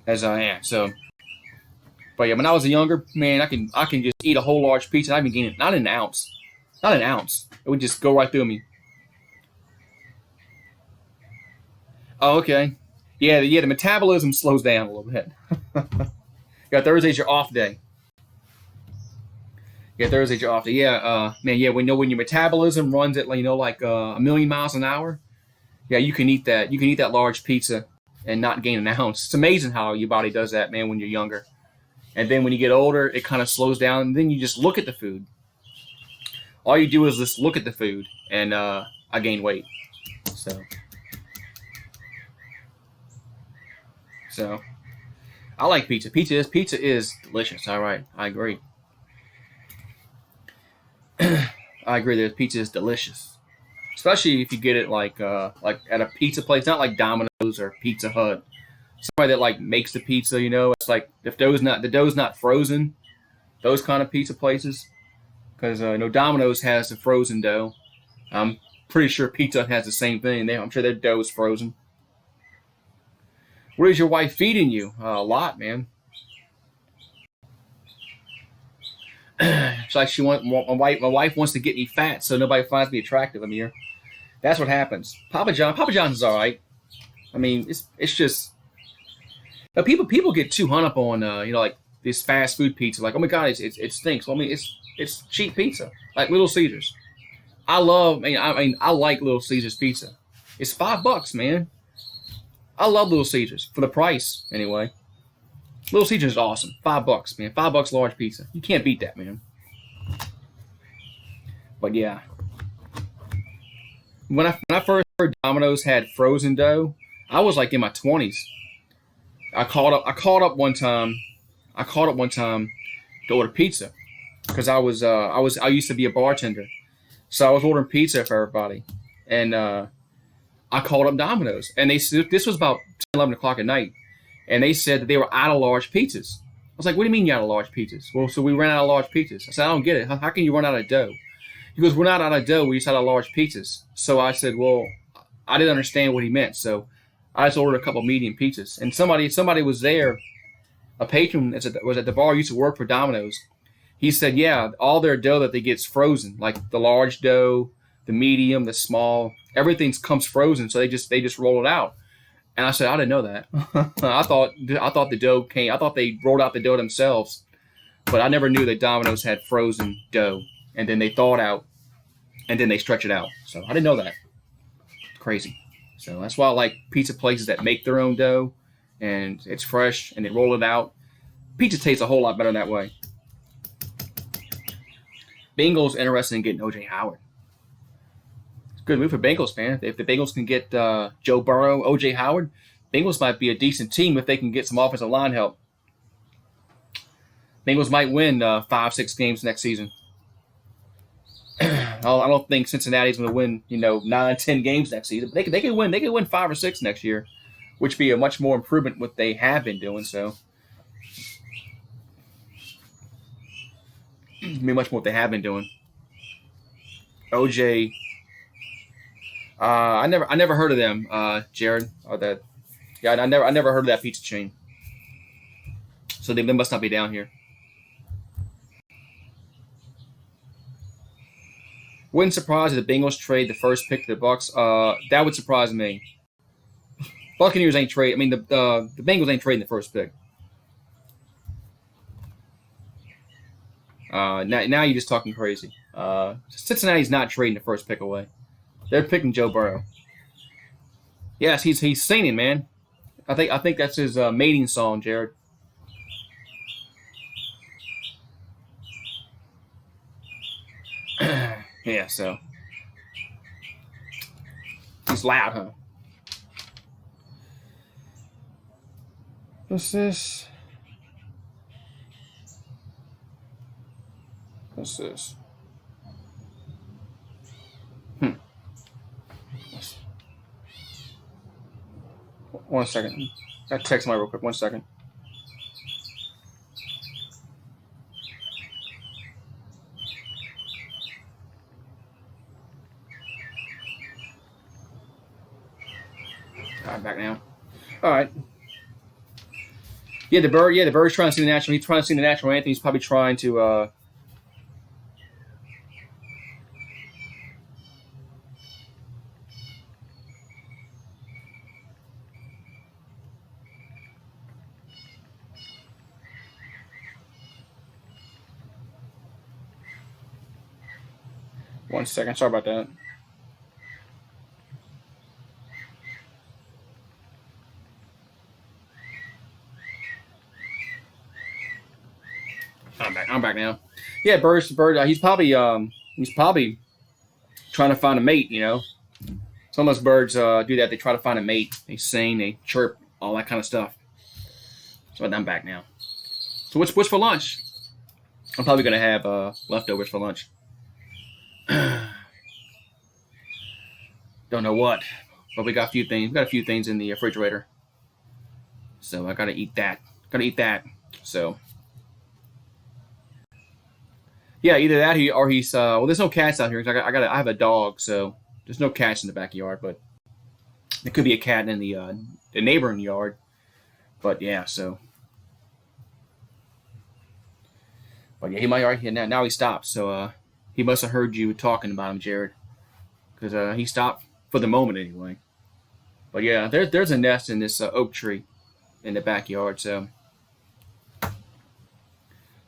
As I am. So, but yeah, when I was younger, man, I can just eat a whole large pizza. I'd be gaining not an ounce. It would just go right through me. Oh, okay. Yeah, the metabolism slows down a little bit. Yeah, Thursday's your off day. Yeah, man, yeah, when your metabolism runs at a million miles an hour, yeah, you can eat that. You can eat that large pizza and not gain an ounce. It's amazing how your body does that, man, when you're younger. And then when you get older, it kind of slows down, and then you just look at the food. All you do is just look at the food, and I gain weight. So, I like pizza. Pizza is delicious. All right, I agree. I agree that pizza is delicious, especially if you get it like at a pizza place, not like Domino's or Pizza Hut. Somebody that makes the pizza, it's like if the dough's not frozen, those kind of pizza places. Because Domino's has the frozen dough. I'm pretty sure Pizza Hut has the same thing. I'm sure their dough is frozen. What is your wife feeding you? A lot, man. It's like my wife wants to get me fat so nobody finds me attractive, Amir. That's what happens. Papa John's is all right. I mean, it's just people get too hung up on this fast food pizza. Like, oh my God, it stinks. Well, I mean, it's cheap pizza, like Little Caesars. I like Little Caesars pizza. It's $5, man. I love Little Caesars for the price, anyway. Little Caesars is awesome. $5, man. $5 large pizza. You can't beat that, man. But yeah, when I first heard Domino's had frozen dough, I was like in my 20s. I called up one time. I called up one time to order pizza because I used to be a bartender, so I was ordering pizza for everybody, and I called up Domino's, and they said this was about 10, 11 o'clock at night, and they said that they were out of large pizzas. I was like, "What do you mean you're out of large pizzas?" Well, so we ran out of large pizzas. I said, "I don't get it. How can you run out of dough?" He goes, "We're not out of dough. We just out of large pizzas." So I said, "Well, I didn't understand what he meant." So I just ordered a couple medium pizzas, and somebody was there. A patron was at the bar. Used to work for Domino's. He said, "Yeah, all their dough that they get's frozen, like the large dough, the medium, the small, everything comes frozen. So they just roll it out." And I said, "I didn't know that. I thought the dough came. I thought they rolled out the dough themselves, but I never knew that Domino's had frozen dough, and then they thaw it out, and then they stretch it out. So I didn't know that. Crazy. So that's why I like pizza places that make their own dough, and it's fresh, and they roll it out. Pizza tastes a whole lot better that way. Bengals interested in getting O.J. Howard. It's a good move for Bengals, man. If the Bengals can get Joe Burrow, O.J. Howard, Bengals might be a decent team if they can get some offensive line help. Bengals might win 5-6 games next season. I don't think Cincinnati's going to win, 9-10 games next season. But they can win. They can win 5 or 6 next year, which would be a much more improvement what they have been doing. So, be much more what they have been doing. OJ, I never heard of them, Jared. Or that, yeah, I never heard of that pizza chain. So they must not be down here. Wouldn't surprise if the Bengals trade the first pick to the Bucks. That would surprise me. Buccaneers ain't trade. I mean, the Bengals ain't trading the first pick. Now you're just talking crazy. Cincinnati's not trading the first pick away. They're picking Joe Burrow. Yes, he's singing, man. I think that's his mating song, Jared. Yeah, so he's loud, huh? What's this? What's this? One second. Got text my real quick. 1 second. I'm back now. All right. Yeah, the bird's trying to see the national. He's trying to see the national anthem. He's probably trying to. 1 second. Sorry about that. I'm back now. Yeah, bird. He's probably trying to find a mate. Some of those birds do that. They try to find a mate. They sing, they chirp, all that kind of stuff. So I'm back now. So what's for lunch? I'm probably gonna have leftovers for lunch. Don't know what, but we got a few things. We got a few things in the refrigerator. So I gotta eat that. So. Yeah, either that or he's well. There's no cats out here. I have a dog, so there's no cats in the backyard. But there could be a cat in the neighboring yard. But yeah, so. But yeah, he might already now he stopped. So he must have heard you talking about him, Jared, because he stopped for the moment anyway. But yeah, there's a nest in this oak tree in the backyard. So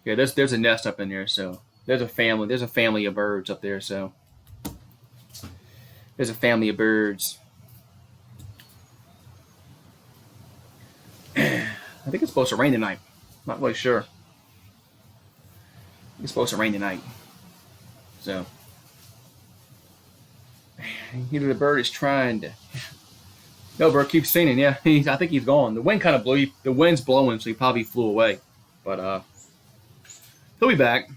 yeah, there's a nest up in there. So. There's a family of birds up there, so there's a family of birds. I think it's supposed to rain tonight. Not really sure. It's supposed to rain tonight. So the bird is trying to No, bro, keep singing. Yeah, I think he's gone. The wind kind of blew. The wind's blowing, so he probably flew away. But he'll be back.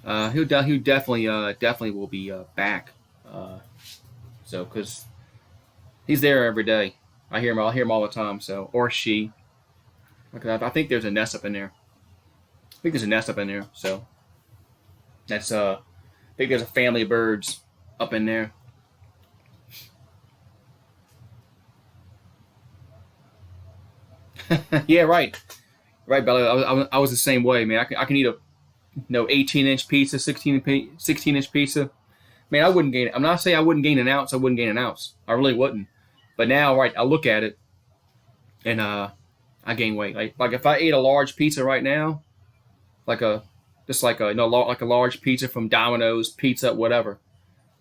He'll definitely will be back. Uh, so because he's there every day. I hear him. I'll hear him all the time. So or she. Because I think there's a nest up in there. I think there's a nest up in there. So that's I think there's a family of birds up in there. Yeah, right. Right, Belly. I was the same way, man. I can eat a 18-inch pizza, 16-inch pizza. Man, I wouldn't gain it. I'm not saying I wouldn't gain an ounce. I wouldn't gain an ounce. I really wouldn't. But now, right, I look at it and I gain weight. Like if I ate a large pizza right now, like a just like a like a large pizza from Domino's, Pizza, whatever.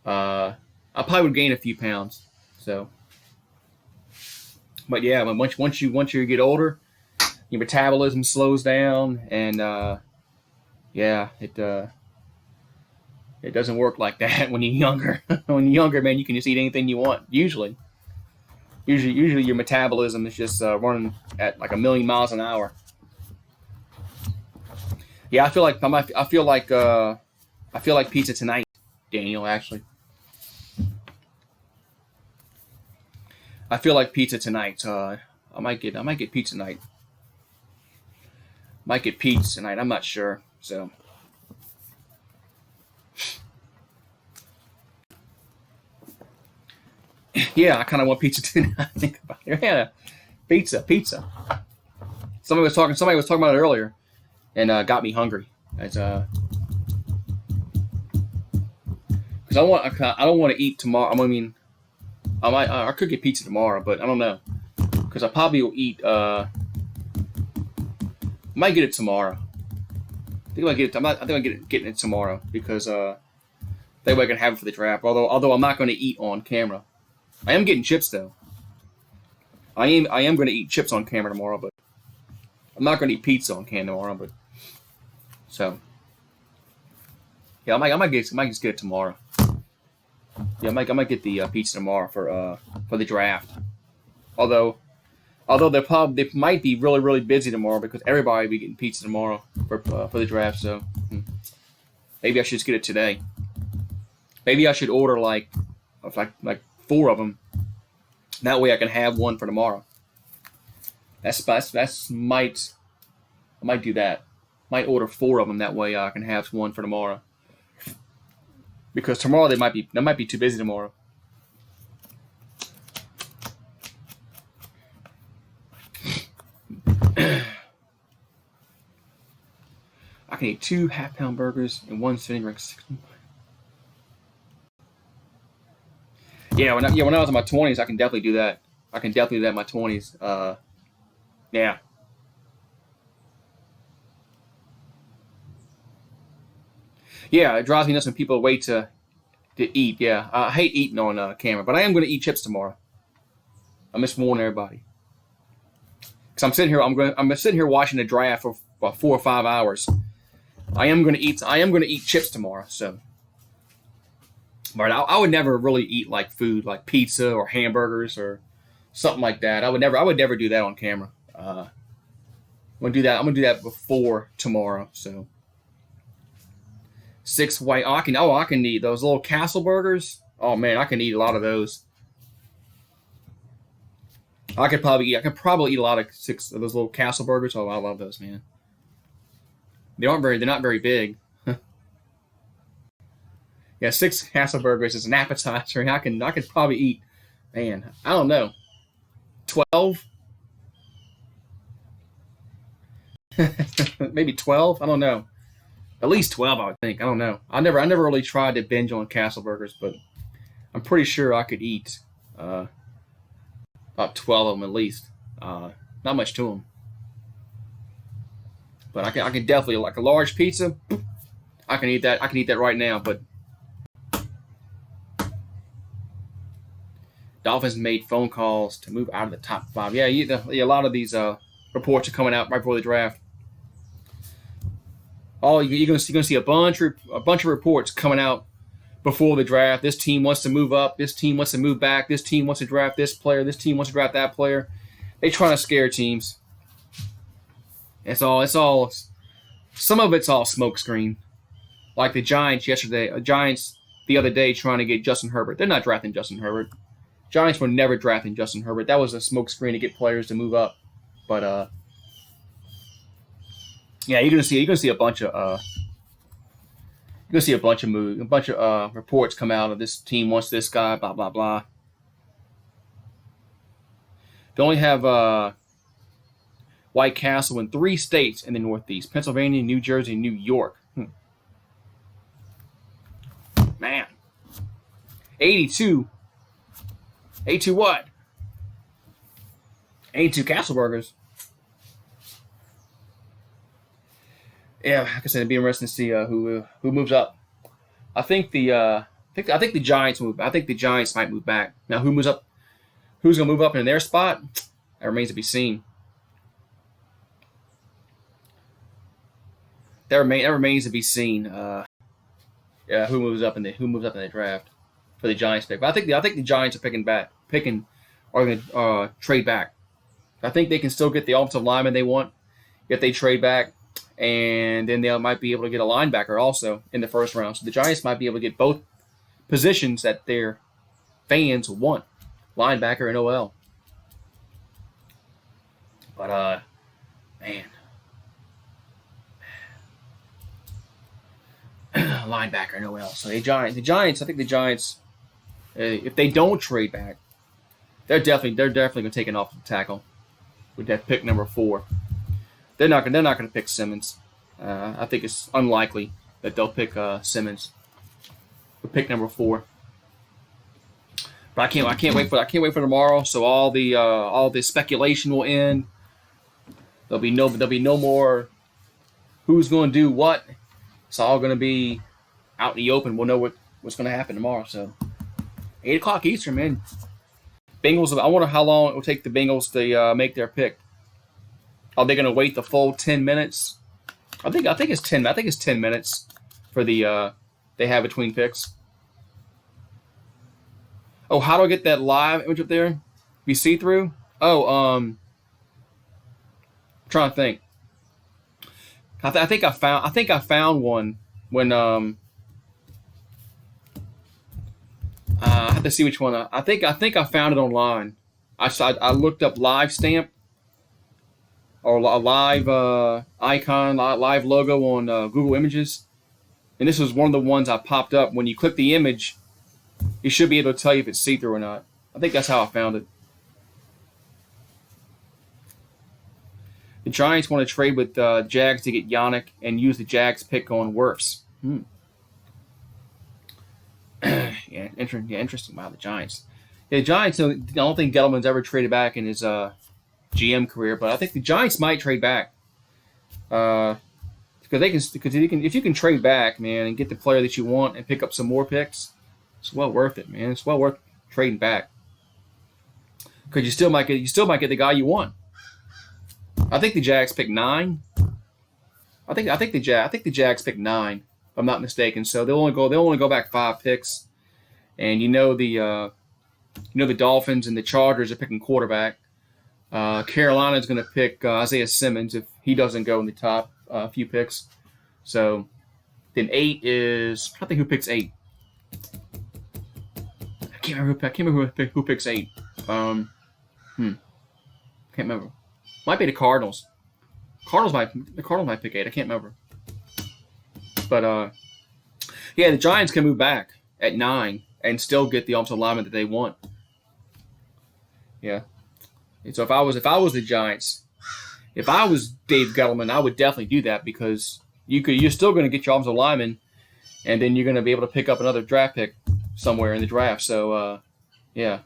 I probably would gain a few pounds. So, but yeah, once you get older, your metabolism slows down, and yeah, it doesn't work like that when you're younger. When you're younger, man, you can just eat anything you want. Usually your metabolism is just running at like a million miles an hour. Yeah, I feel like pizza tonight, Daniel. Actually, I feel like pizza tonight. I might get pizza tonight. Might get pizza tonight. I'm not sure. So yeah, I kind of want pizza too. I think about it. Yeah, pizza. Somebody was talking about it earlier, and got me hungry. As because I don't want to eat tomorrow. I mean, I could get pizza tomorrow, but I don't know because I probably will eat. Might get it tomorrow. I think I get it. I think I getting it tomorrow because that way I can have it for the draft. Although I'm not going to eat on camera. I am getting chips though. I am going to eat chips on camera tomorrow, but I'm not going to eat pizza on camera tomorrow. But so yeah, I might just get it tomorrow. Yeah, I might get the pizza tomorrow for the draft. Although they might be really busy tomorrow because everybody will be getting pizza tomorrow for the draft. So maybe I should just get it today. Maybe I should order like 4 of them. That way I can have one for tomorrow. I might do that. Might order 4 of them. That way I can have one for tomorrow. Because tomorrow they might be too busy tomorrow. I can eat 2 half-pound burgers and 1 sitting ring. Yeah, when I was in my 20s, I can definitely do that. I can definitely do that in my 20s. Yeah. Yeah, it drives me nuts when people wait to eat. Yeah, I hate eating on camera, but I am going to eat chips tomorrow. I'm just warning everybody. Because I'm sitting here watching the draft for about 4 or 5 hours. I am going to eat chips tomorrow. So, but I would never really eat like food like pizza or hamburgers or something like that. I would never do that on camera. I'm gonna do that. I'm gonna do that before tomorrow. So 6 white. I can eat those little castle burgers. Oh man, I can eat a lot of those. I could probably eat a lot of 6 of those little castle burgers. Oh, I love those, man. They're not very big. Yeah, 6 castle burgers is an appetizer, and I could probably eat, man, I don't know, 12, maybe 12. I don't know. At least 12, I would think. I don't know. I never really tried to binge on castle burgers, but I'm pretty sure I could eat about 12 of them at least. Not much to them, but I can definitely like a large pizza. I can eat that. I can eat that right now. But Dolphins made phone calls to move out of the top 5. Yeah, a lot of these reports are coming out right before the draft. You're gonna see a bunch of reports coming out before the draft. This team wants to move up. This team wants to move back. This team wants to draft this player. This team wants to draft that player. They trying to scare teams. It's all. Some of it's all smokescreen. Like the Giants the other day trying to get Justin Herbert. They're not drafting Justin Herbert. Giants were never drafting Justin Herbert. That was a smokescreen to get players to move up. But yeah, you're gonna see a bunch of reports come out of this team wants this guy, blah blah blah. They only have White Castle in 3 states in the Northeast: Pennsylvania, New Jersey, New York. Man, 82 what? 82 Castle Burgers. Yeah, like I said, it'd be interesting to see who moves up. I think the Giants move. I think the Giants might move back. Now, who moves up? Who's gonna move up in their spot? That remains to be seen. That remains to be seen. Who moves up in the draft for the Giants pick? But I think the Giants are are going to trade back. I think they can still get the offensive lineman they want if they trade back, and then they might be able to get a linebacker also in the first round. So the Giants might be able to get both positions that their fans want, linebacker and OL. But man. Linebacker and OL. So the Giants. I think the Giants, if they don't trade back, they're definitely going to take an offensive tackle with that pick number 4. They're not going to pick Simmons. I think it's unlikely that they'll pick Simmons with pick number 4. But I can't wait for tomorrow. So all the speculation will end. There'll be no more who's going to do what. It's all going to be out in the open. We'll know what's going to happen tomorrow. So 8 o'clock Eastern, man. Bengals. I wonder how long it will take the Bengals to make their pick. Are they going to wait the full 10 minutes? I think it's 10. I think it's 10 minutes for the they have between picks. Oh, how do I get that live image up there? Be see through? Oh, I'm trying to think. I think I found one when I have to see which one. I think I found it online. I looked up live stamp or a live icon, live logo on Google Images, and this was one of the ones I popped up. When you click the image, it should be able to tell you if it's see-through or not. I think that's how I found it. The Giants want to trade with Jags to get Yannick and use the Jags pick on Wirfs. Yeah, interesting. Wow, the Giants. Yeah, the Giants. I don't think Gettleman's ever traded back in his GM career, but I think the Giants might trade back because if you can trade back, man, and get the player that you want and pick up some more picks, it's well worth it, man. It's well worth trading back because you still might get the guy you want. I think the Jags picked 9. I think the Jags picked 9, if I'm not mistaken. So they'll only go back 5 picks, and the Dolphins and the Chargers are picking quarterback. Carolina's going to pick Isaiah Simmons if he doesn't go in the top few picks. So then 8 is I think who picks 8. I can't remember who picks 8. Can't remember. Might be the Cardinals. The Cardinals might pick 8. I can't remember. But yeah, the Giants can move back at 9 and still get the offensive lineman that they want. Yeah. And so if I was the Giants, if I was Dave Gettleman, I would definitely do that because you're still going to get your offensive lineman, and then you're going to be able to pick up another draft pick somewhere in the draft. So yeah,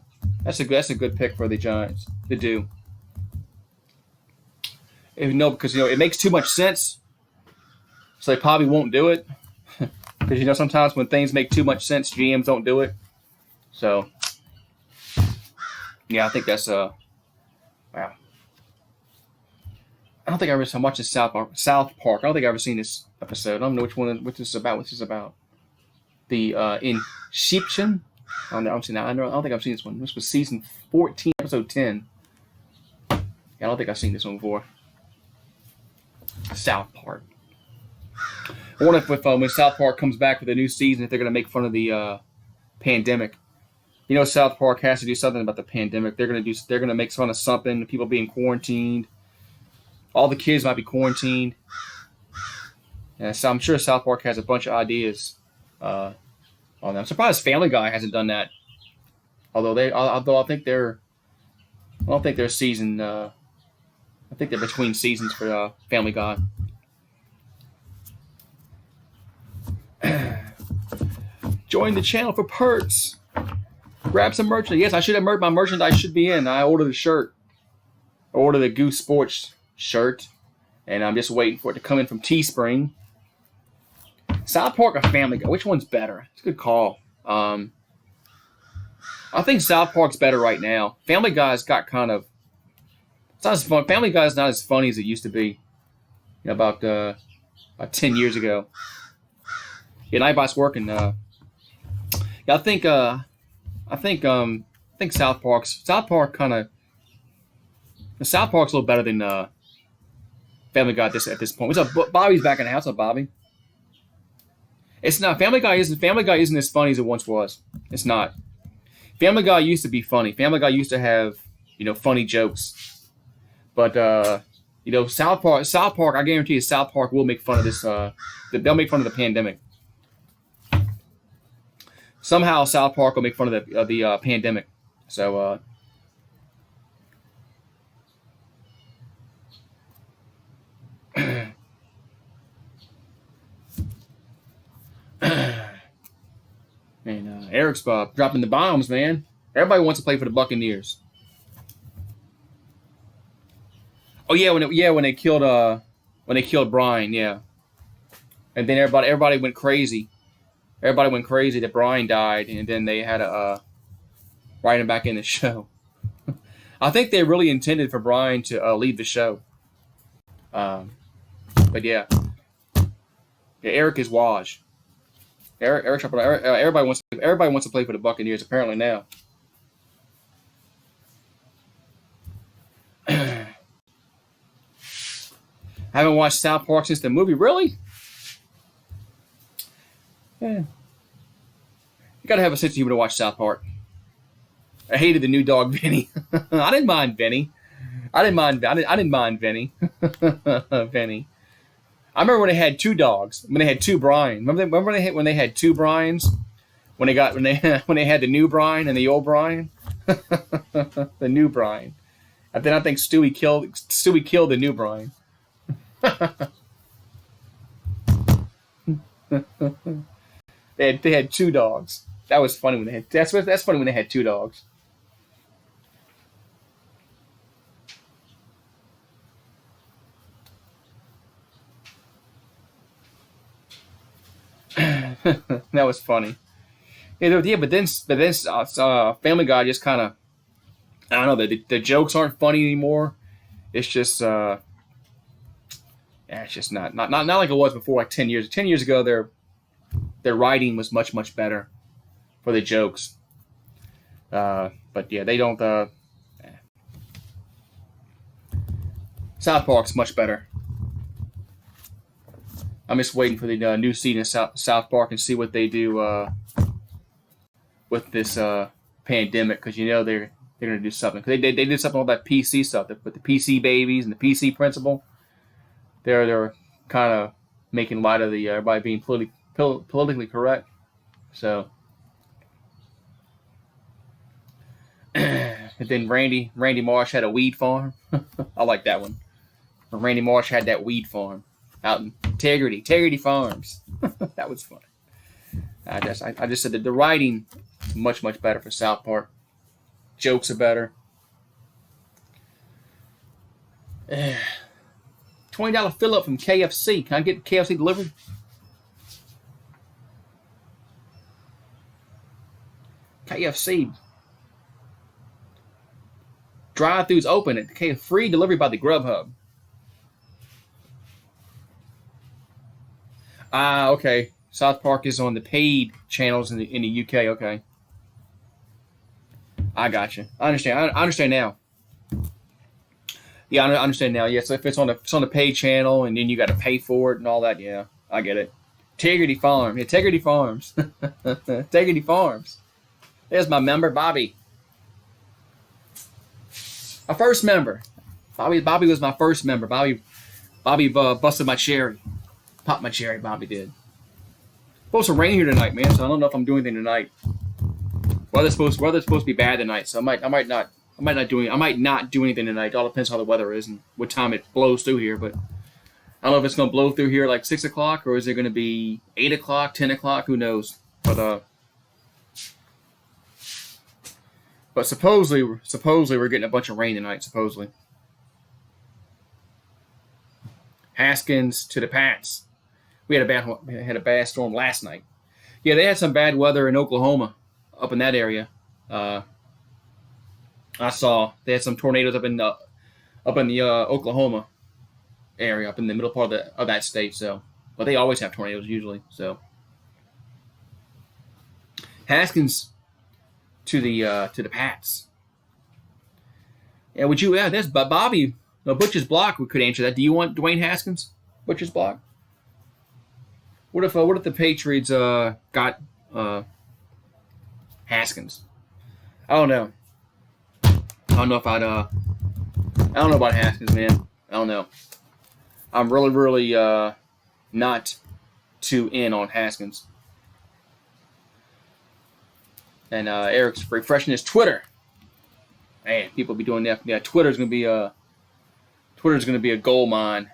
that's a good pick for the Giants to do. Because it makes too much sense, so they probably won't do it. Because sometimes when things make too much sense, GMs don't do it. So yeah, I think that's wow. I don't think I ever saw much of South Park. I don't think I've ever seen this episode. I don't know which this is about. the Inception. I don't think I've seen this one. This was season 14, episode 10. I don't think I've seen this one before. South Park. I wonder if when South Park comes back with a new season, if they're going to make fun of the pandemic. You know, South Park has to do something about the pandemic. They're going to make fun of something. People being quarantined. All the kids might be quarantined. And so I'm sure South Park has a bunch of ideas on that. I'm surprised Family Guy hasn't done that. Although I think they're season. I think they're between seasons for Family Guy. Join the channel for perks. Grab some merchandise. Yes, I should have my merchandise should be in. I ordered a shirt. I ordered a Goose Sports shirt, and I'm just waiting for it to come in from Teespring. South Park or Family Guy? Which one's better? It's a good call. I think South Park's better right now. Family Guy's got kind of. It's not as fun. Family Guy's not as funny as it used to be. You know, about 10 years ago. Yeah, Nightbot's working. Yeah, I think South Park's kind of. South Park's a little better than Family Guy at this point. What's up? Bobby's back in the house. What's up, Bobby? It's not. Family Guy isn't as funny as it once was. It's not. Family Guy used to be funny. Family Guy used to have, funny jokes. But South Park, I guarantee you, South Park will make fun of this. They'll make fun of the pandemic. Somehow, South Park will make fun of the pandemic. So. And Eric's dropping the bombs, man. Everybody wants to play for the Buccaneers. Oh yeah, when they killed Brian, yeah. And then everybody went crazy. Everybody went crazy that Brian died, and then they had to write him back in the show. I think they really intended for Brian to leave the show. But yeah, Eric is Waj. Everybody wants to play for the Buccaneers apparently now. I haven't watched South Park since the movie. Really? Yeah. You gotta have a sense of humor to watch South Park. I hated the new dog Vinny. I didn't mind Vinny. I didn't mind Vinny. Vinny. I remember when they had two dogs. When they had two Brian. Remember when they had two Brians? When they had the new Brian and the old Brian. The new Brian. And then I think Stewie killed the new Brian. They had two dogs. That was funny when they had. That's funny when they had two dogs. That was funny. Yeah, but then Family Guy just kind of, I don't know, the jokes aren't funny anymore. It's just it's just not like it was before, like 10 years. 10 years ago, their writing was much better for the jokes. But yeah, they don't. South Park's much better. I'm just waiting for the new season of South Park and see what they do with this pandemic, because they're going to do something. Cause they did something with that PC stuff, with the PC babies and the PC principle. They're kind of making light of the everybody being politically correct. So, and then Randy Marsh had a weed farm. I like that one. Randy Marsh had that weed farm out in Integrity Farms. That was funny. I just said that the writing is much better for South Park. Jokes are better. $20 fill up from KFC. Can I get KFC delivered? KFC. Drive-thrus open at free delivery by the Grubhub. Okay. South Park is on the paid channels in the UK. Okay, I got you. I understand. I understand now. Yeah, I understand now. Yeah, so if it's on the paid channel and then you got to pay for it and all that, yeah, I get it. Integrity Farm. Integrity Farms. Integrity Farms. There's my member, Bobby. My first member. Bobby was my first member. Bobby busted my cherry. Popped my cherry, Bobby did. Supposed to rain here tonight, man, so I don't know if I'm doing anything tonight. Weather's supposed to be bad tonight, so I might not do anything tonight. It all depends how the weather is and what time it blows through here, but I don't know if it's gonna blow through here like 6 o'clock or is it gonna be 8 o'clock, 10 o'clock, who knows. But supposedly we're getting a bunch of rain tonight, supposedly. Haskins to the Pats. We had a bad storm last night. Yeah, they had some bad weather in Oklahoma, up in that area. I saw they had some tornadoes up in the Oklahoma area, up in the middle part of that state. So, but they always have tornadoes usually. So, Haskins to the Pats. Yeah, would you? Yeah, that's Bobby. No, Butch's block. We could answer that. Do you want Dwayne Haskins? Butch's block. What if the Patriots got Haskins? I don't know. I don't know about Haskins, man. I don't know. I'm really not too in on Haskins. And Eric's refreshing his Twitter. Man, people be doing that. Yeah, Twitter's gonna be a gold mine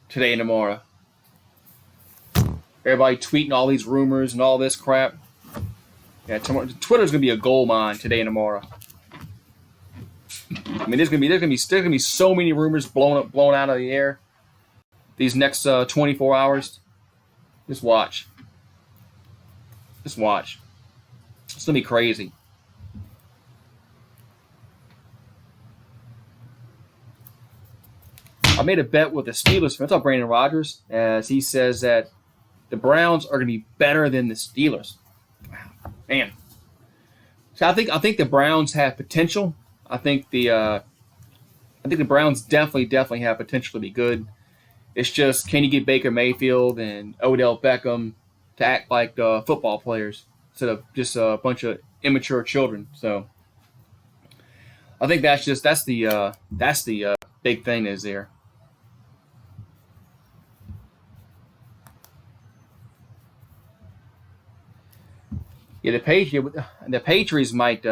today and tomorrow. Everybody tweeting all these rumors and all this crap. Yeah, Twitter's gonna be a gold mine today and tomorrow. I mean, there's gonna be so many rumors blown out of the air these next 24 hours. Just watch. It's gonna be crazy. I made a bet with the Steelers. That's all Brandon Rodgers, as he says that the Browns are going to be better than the Steelers. Wow, man. So I think the Browns have potential. I think the Browns definitely have potential to be good. It's just, can you get Baker Mayfield and Odell Beckham to act like football players instead of just a bunch of immature children? So I think that's the big thing is there. Yeah, the Patriots might.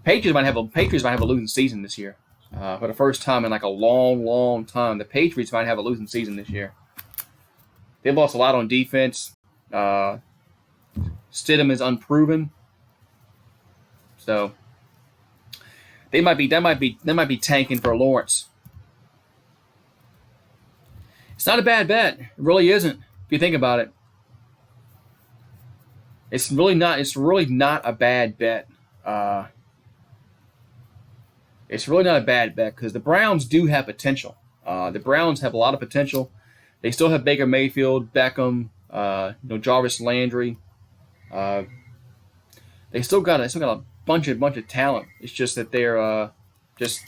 Patriots might have a losing season this year. For the first time in like a long time, the Patriots might have a losing season this year. They lost a lot on defense. Stidham is unproven, so they might be tanking for Lawrence. It's not a bad bet. It really isn't. If you think about it. It's really not a bad bet. It's really not a bad bet because the Browns do have potential. The Browns have a lot of potential. They still have Baker Mayfield, Beckham, Jarvis Landry. They still got a bunch of talent. It's just that they're just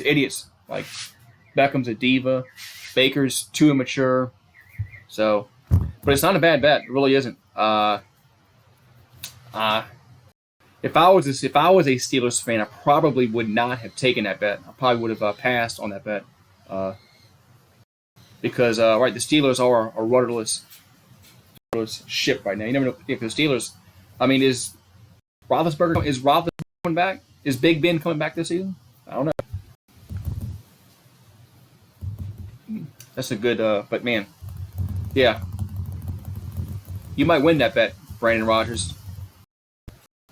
idiots. Like Beckham's a diva, Baker's too immature. So. But it's not a bad bet. It really isn't. If I was a Steelers fan, I probably would not have taken that bet. I probably would have passed on that bet. Because the Steelers are a rudderless ship right now. You never know if the Steelers. I mean, is Roethlisberger coming back? Is Big Ben coming back this season? I don't know. That's a good. But man, yeah. You might win that bet, Brandon Rodgers.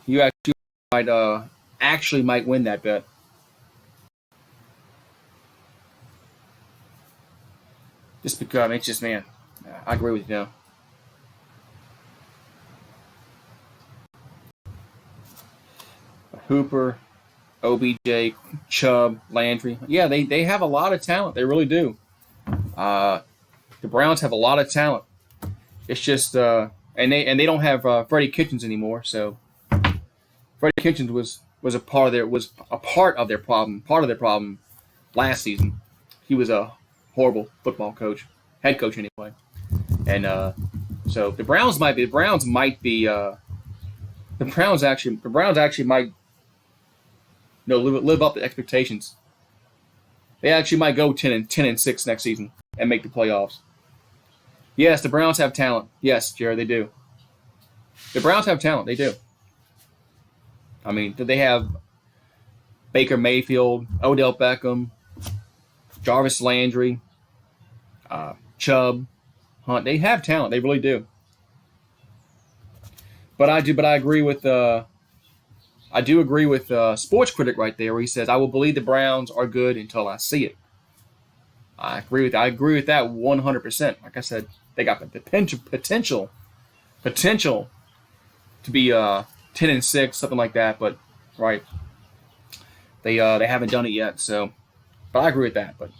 You actually might win that bet. Just because it's just, man, I agree with you. Hooper, OBJ, Chubb, Landry. Yeah, they have a lot of talent. They really do. The Browns have a lot of talent. It's just and they don't have Freddie Kitchens anymore. So Freddie Kitchens was a part of their problem last season. He was a horrible football coach, head coach anyway, and so the Browns actually might live up to expectations. They actually might go 10-6 next season and make the playoffs. Yes, the Browns have talent. Yes, Jared, they do. The Browns have talent. They do. I mean, they have Baker Mayfield, Odell Beckham, Jarvis Landry, Chubb, Hunt. They have talent. They really do. But I agree with Sports Critic right there, where he says, "I will believe the Browns are good until I see it." I agree with that 100%. Like I said, they got the potential to be 10-6, something like that. But right, they haven't done it yet. So, but I agree with that. But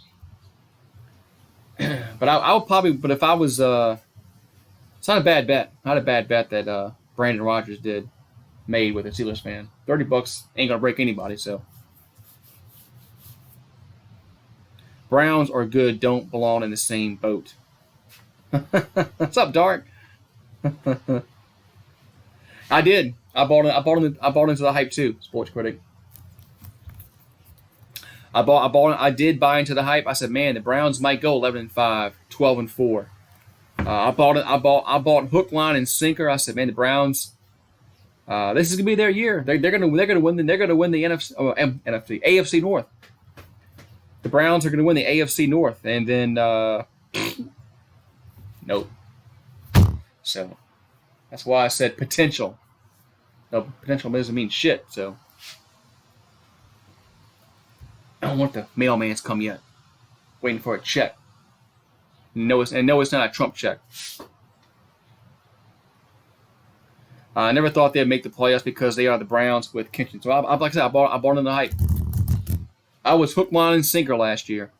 I would probably. But if I was, it's not a bad bet. Not a bad bet that Brandon Rodgers made with a Steelers fan. $30 ain't gonna break anybody. So. Browns are good, don't belong in the same boat. What's up, Dark? I did. I bought into the hype too, Sports Critic. I did buy into the hype. I said, man, the Browns might go 11-5, 12-4. I bought hook, line, and sinker. I said, man, the Browns. This is gonna be their year. They're gonna win the AFC North. The Browns are going to win the AFC North, and then nope. So that's why I said potential. No, potential doesn't mean shit. So I don't want the mailman's come yet. Waiting for a check. No, it's not a Trump check. I never thought they'd make the playoffs because they are the Browns with Kitchen. So like I said, I bought in the hype. I was hook, line, and sinker last year.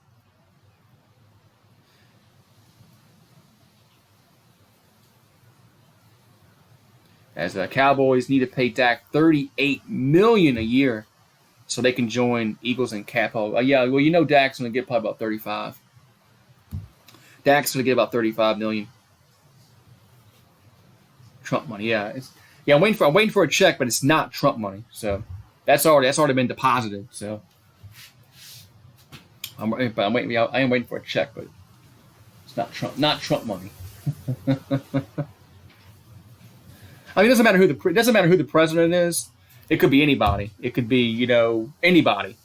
As the Cowboys need to pay Dak $38 million a year so they can join Eagles and Capo. Yeah, well, you know Dak's going to get probably about 35. Dak's going to get about $35 million. Trump money, yeah. I'm waiting for a check, but it's not Trump money. So that's already been deposited. So. I am waiting for a check, but it's not Trump money. I mean, it doesn't matter who the president is. It could be anybody. It could be anybody.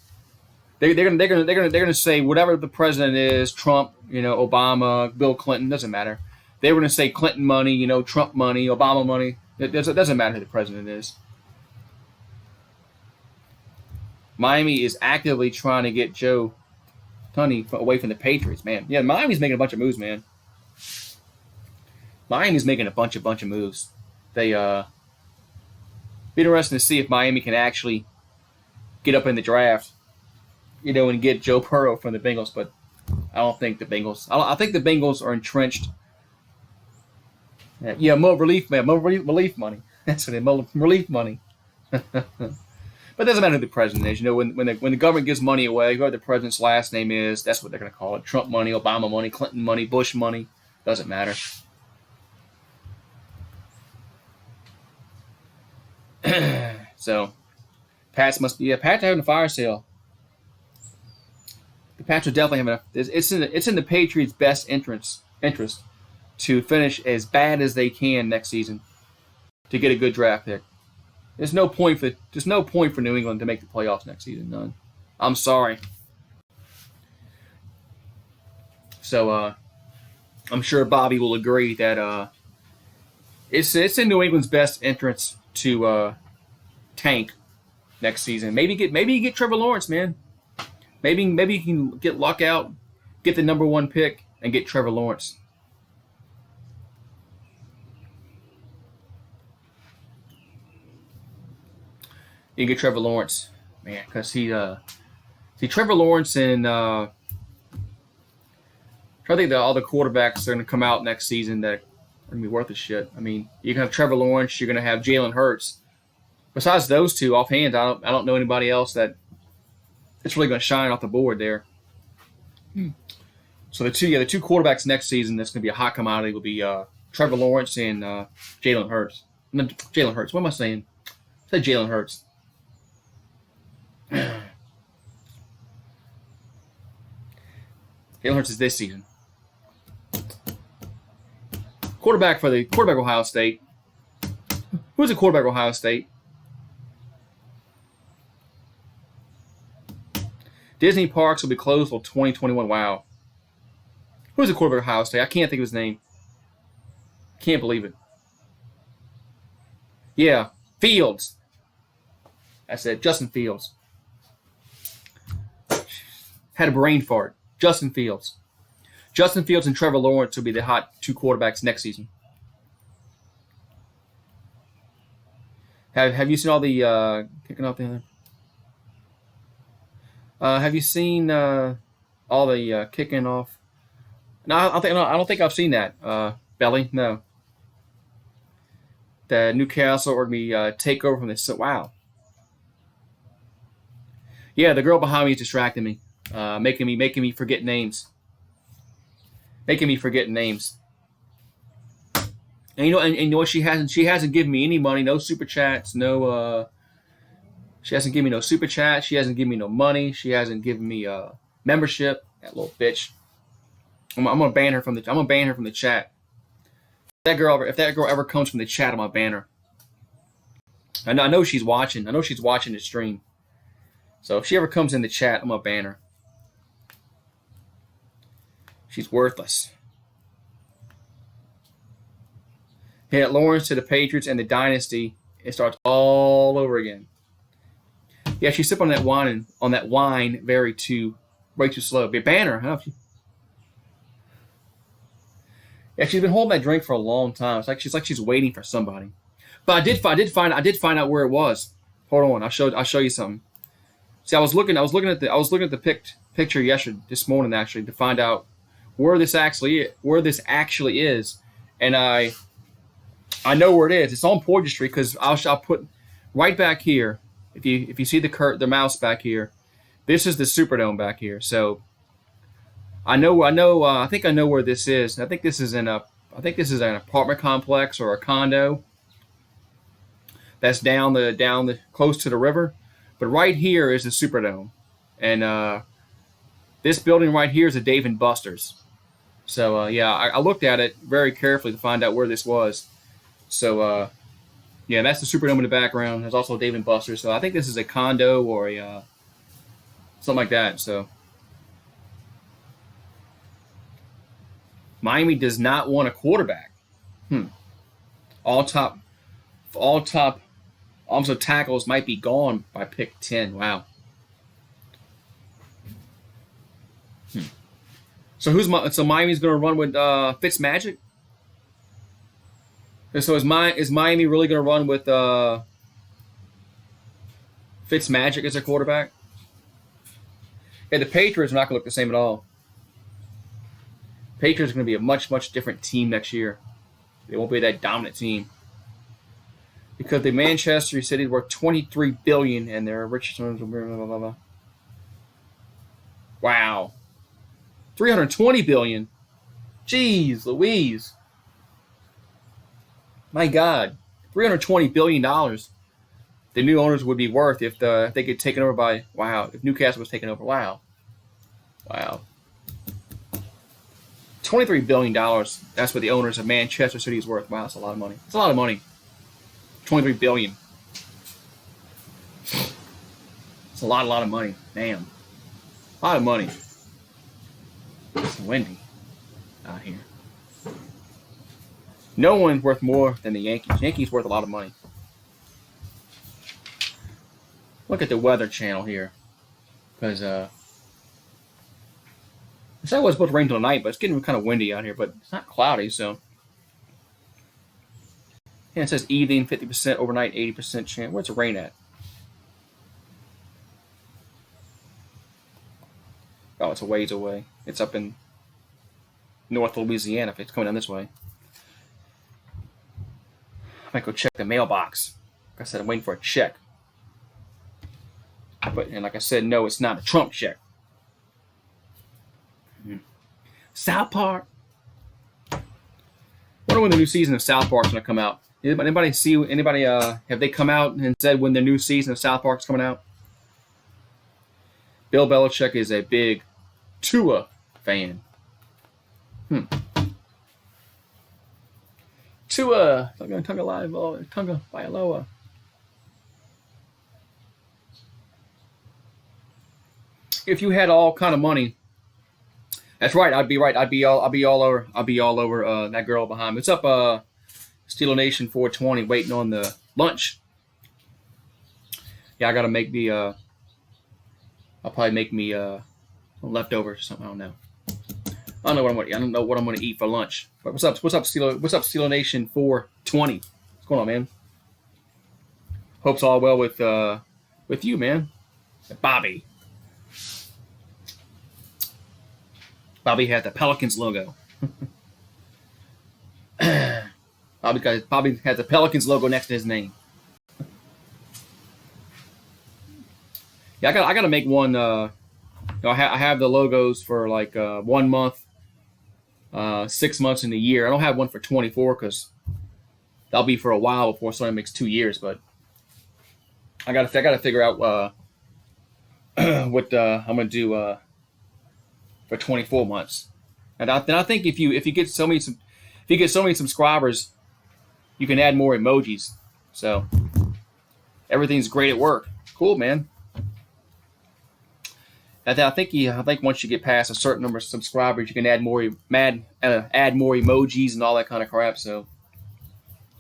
They're gonna say whatever the president is. Trump, Obama, Bill Clinton, doesn't matter. They were gonna say Clinton money, Trump money, Obama money. It doesn't matter who the president is. Miami is actively trying to get Joe Tunney away from the Patriots, man. Yeah, Miami's making a bunch of moves, man. Miami's making a bunch of moves. They be interesting to see if Miami can actually get up in the draft, and get Joe Burrow from the Bengals. But I don't think the Bengals. I think the Bengals are entrenched. Yeah, more relief money. That's what relief money. But it doesn't matter who the president is. When the government gives money away, whoever the president's last name is, that's what they're going to call it. Trump money, Obama money, Clinton money, Bush money. Doesn't matter. So, Pats having a fire sale. The Pats are definitely having it's in the Patriots' best interest to finish as bad as they can next season to get a good draft pick. There's no point for New England to make the playoffs next season. None. I'm sorry. So I'm sure Bobby will agree that it's in New England's best interest to tank next season. Maybe you get Trevor Lawrence, man. Maybe you can get Luck out, get the number 1 pick, and get Trevor Lawrence. You get Trevor Lawrence, man, because Trevor Lawrence and I think that all the quarterbacks are going to come out next season that are going to be worth a shit. I mean, you're going to have Trevor Lawrence. You're going to have Jalen Hurts. Besides those two, offhand, I don't know anybody else that it's really going to shine off the board there. So the two quarterbacks next season that's going to be a hot commodity will be Trevor Lawrence and Jalen Hurts. No, Jalen Hurts. What am I saying? I said Jalen Hurts. Jalen Hurts is this season. Quarterback Ohio State. Who's the quarterback Ohio State? Disney parks will be closed until 2021. Wow. Who's the quarterback Ohio State? I can't think of his name. Can't believe it. Yeah, Fields. I said Justin Fields. Had a brain fart. Justin Fields. Justin Fields and Trevor Lawrence will be the hot two quarterbacks next season. Have you seen all the kicking off the other? Have you seen all the kicking off? No, I don't think I've seen that. Belly, no. The Newcastle or me take over from this. So, wow. Yeah, the girl behind me is distracting me, making me forget names. Making me forget names. And you know what? She hasn't given me any money, no super chats, no. She hasn't given me no super chat. She hasn't given me no money. She hasn't given me membership. That little bitch. I'm gonna ban her from the chat. If that girl ever comes from the chat, I'm gonna ban her. I know she's watching. I know she's watching the stream. So if she ever comes in the chat, I'm gonna ban her. She's worthless. Hit Lawrence to the Patriots and the dynasty. It starts all over again. Yeah, she's sipping on that wine way too slow. Be a banner, huh? Yeah, she's been holding that drink for a long time. It's like she's waiting for somebody. But I did find out where it was. Hold on, I'll show you something. See, I was looking at the picture this morning actually to find out where this actually is, and I know where it is. It's on Portage Street because I'll put right back here. If you see the mouse back here, this is the Superdome back here. So I think I know where this is. I think this is an apartment complex or a condo that's down the close to the river. But right here is the Superdome, and this building right here is a Dave & Buster's. So I looked at it very carefully to find out where this was. So yeah, that's the Superdome in the background. There's also Dave & Buster's. So I think this is a condo or a something like that. So Miami does not want a quarterback. All top offensive tackles might be gone by pick 10. Wow. So Miami's going to run with Fitzmagic? So is Miami really going to run with Fitzmagic as a quarterback? Yeah, the Patriots are not going to look the same at all. Patriots are going to be a much, much different team next year. They won't be that dominant team. Because the Manchester City is worth $23 billion and their richest owners will be blah, blah, blah. Wow. $320 billion. Jeez Louise. My God. $320 billion. The new owners would be worth if they get taken over by, if Newcastle was taken over. Wow. $23 billion. That's what the owners of Manchester City is worth. Wow, that's a lot of money. It's a lot of money. $23 billion. It's a lot of money. Damn. A lot of money. It's windy out here. No one's worth more than the Yankees. Yankees worth a lot of money. Look at the Weather Channel here. Because, it said it was supposed to rain tonight, but it's getting kind of windy out here. But it's not cloudy, so. Yeah, it says evening, 50% overnight, 80% chance. Where's the rain at? Oh, it's a ways away. It's up in North Louisiana if it's coming down this way. I might go check the mailbox. Like I said, I'm waiting for a check. And like I said, no, it's not a Trump check. South Park. I wonder when the new season of South Park's going to come out. Anybody see? Anybody? Have they come out and said when the new season of South Park's coming out? Bill Belichick is a big Tua fan. Tua, Tunga Bailoa. If you had all kind of money, that's right. I'd be right. I'd be all over that girl behind me. It's up, Steeler Nation 420, waiting on the lunch. Yeah, I gotta make me. I'll probably make me leftovers or something. I don't know. I don't know what I'm gonna eat for lunch. But what's up, Steeler Nation 420? What's going on, man? Hope's all well with you, man. Bobby. Bobby had the Pelicans logo. Bobby has the Pelicans logo next to his name. Yeah, I got to make one. I have the logos for like 1 month, 6 months, in a year. I don't have one for 24 because that'll be for a while before somebody makes 2 years. But I got to figure out what I'm gonna do for 24 months. And I think if you get so many subscribers, you can add more emojis. So everything's great at work. Cool, man. I think once you get past a certain number of subscribers, you can add more emojis and all that kind of crap. So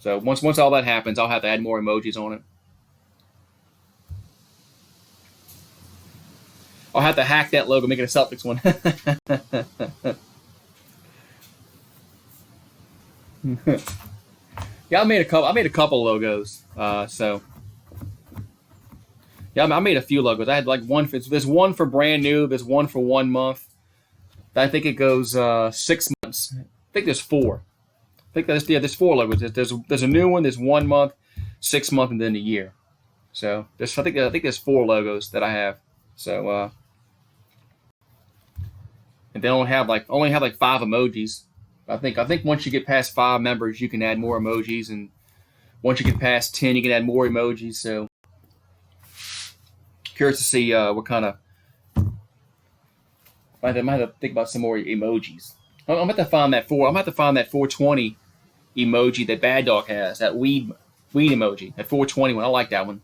once all that happens, I'll have to add more emojis on it. I'll have to hack that logo, make it a Celtics one. Yeah, I made a couple logos. Yeah, I made a few logos. I had like there's one for brand new. There's one for 1 month. I think it goes 6 months. I think there's four. There's four logos. There's a new one. There's 1 month, 6 month, and then a year. So I think there's four logos that I have. So and they only have like 5 emojis. I think once you get past 5 members, you can add more emojis, and once you get past 10, you can add more emojis. So curious to see what kind of. I might have to think about some more emojis. I'm going to have to find that 420 emoji that Bad Dog has. That weed emoji. That 420 one. I like that one.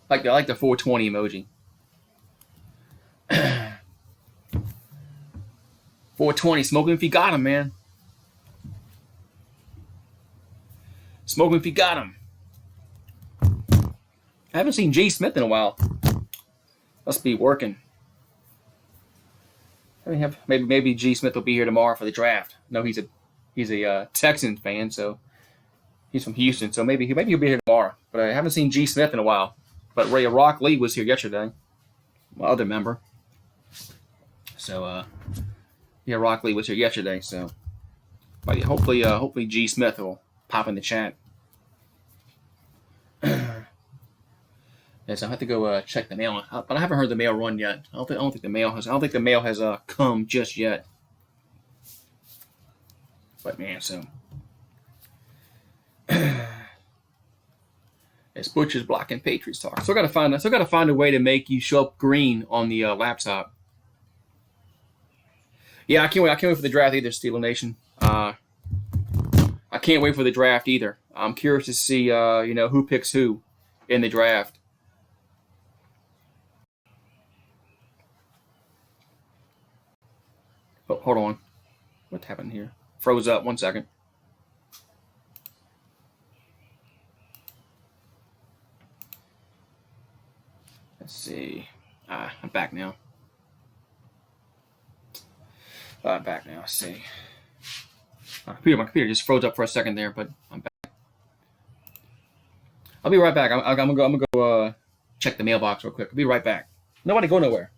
I like the 420 emoji. 420, smoke him if you got him, man. Smoke him if you got him. I haven't seen G. Smith in a while. Must be working. Maybe G. Smith will be here tomorrow for the draft. No, he's a Texans fan, so he's from Houston, so maybe he'll be here tomorrow. But I haven't seen G. Smith in a while. But Rock Lee was here yesterday, my other member. So yeah, Rock Lee was here yesterday. So, but yeah, hopefully G. Smith will pop in the chat. Yes, I have to go check the mail, but I haven't heard the mail run yet. I don't think the mail has come just yet. But man, so it's Butcher's blocking Patriots talk. Still got to find a way to make you show up green on the laptop. Yeah, I can't wait for the draft either, Steeler Nation. I can't wait for the draft either. I'm curious to see who picks who in the draft. Oh, hold on. What happened here? Froze up. 1 second. Let's see. I'm back now. I'm back now. Let's see. My computer just froze up for a second there, but I'm back. I'll be right back. I'm gonna go check the mailbox real quick. I'll be right back. Nobody go nowhere.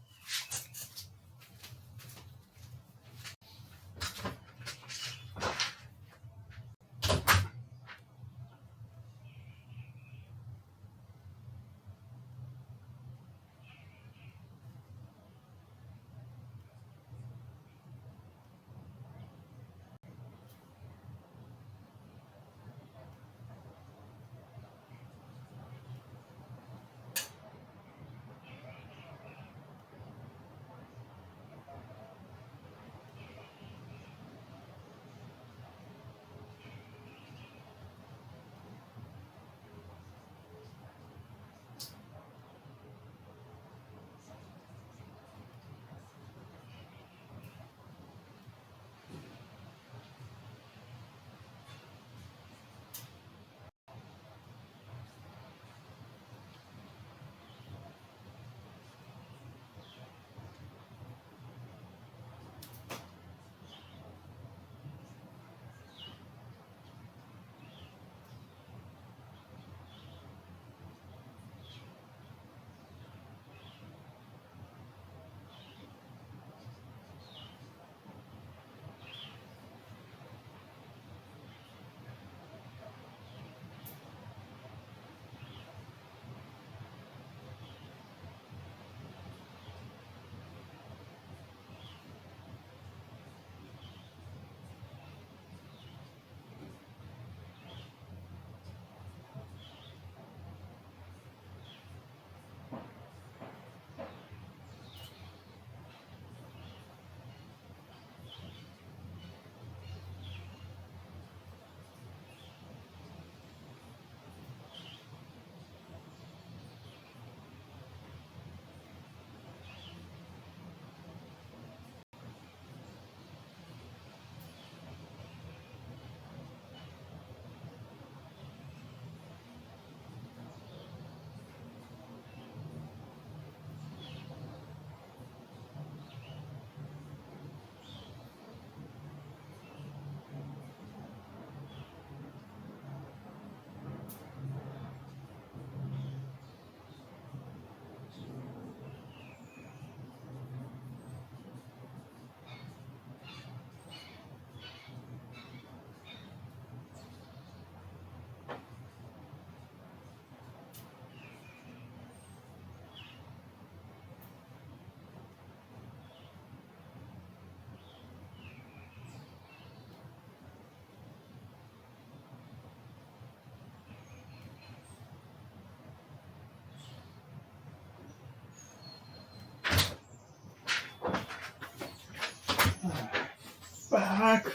Back.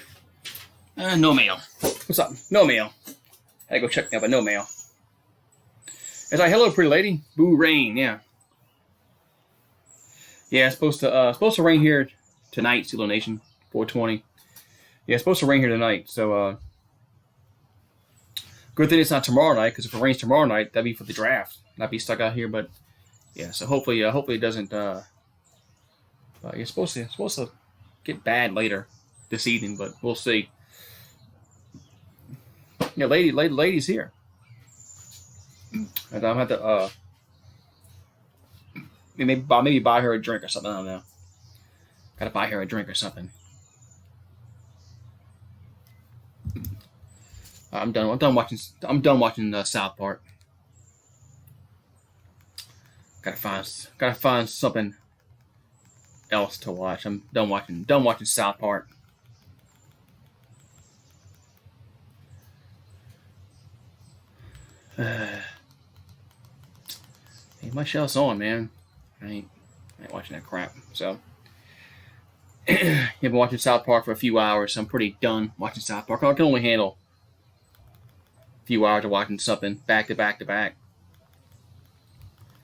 No mail. What's up? No mail. I had to go check now, but no mail. It's like, hello, pretty lady. Boo, rain. Yeah. Yeah, it's supposed to rain here tonight, Steeler Nation. 420. Yeah, it's supposed to rain here tonight. So, good thing it's not tomorrow night, because if it rains tomorrow night, that'd be for the draft. I'd be stuck out here, but yeah. So hopefully it doesn't. You're supposed to get bad later this evening, but we'll see. Yeah, lady's here. And I'm gonna have to maybe buy her a drink or something. I don't know. Gotta buy her a drink or something. I'm done watching South Park. Gotta find something else to watch. I'm done watching South Park. Hey, my show's on, man. I ain't watching that crap. So, I've been watching South Park for a few hours. So I'm pretty done watching South Park. I can only handle a few hours of watching something back to back to back.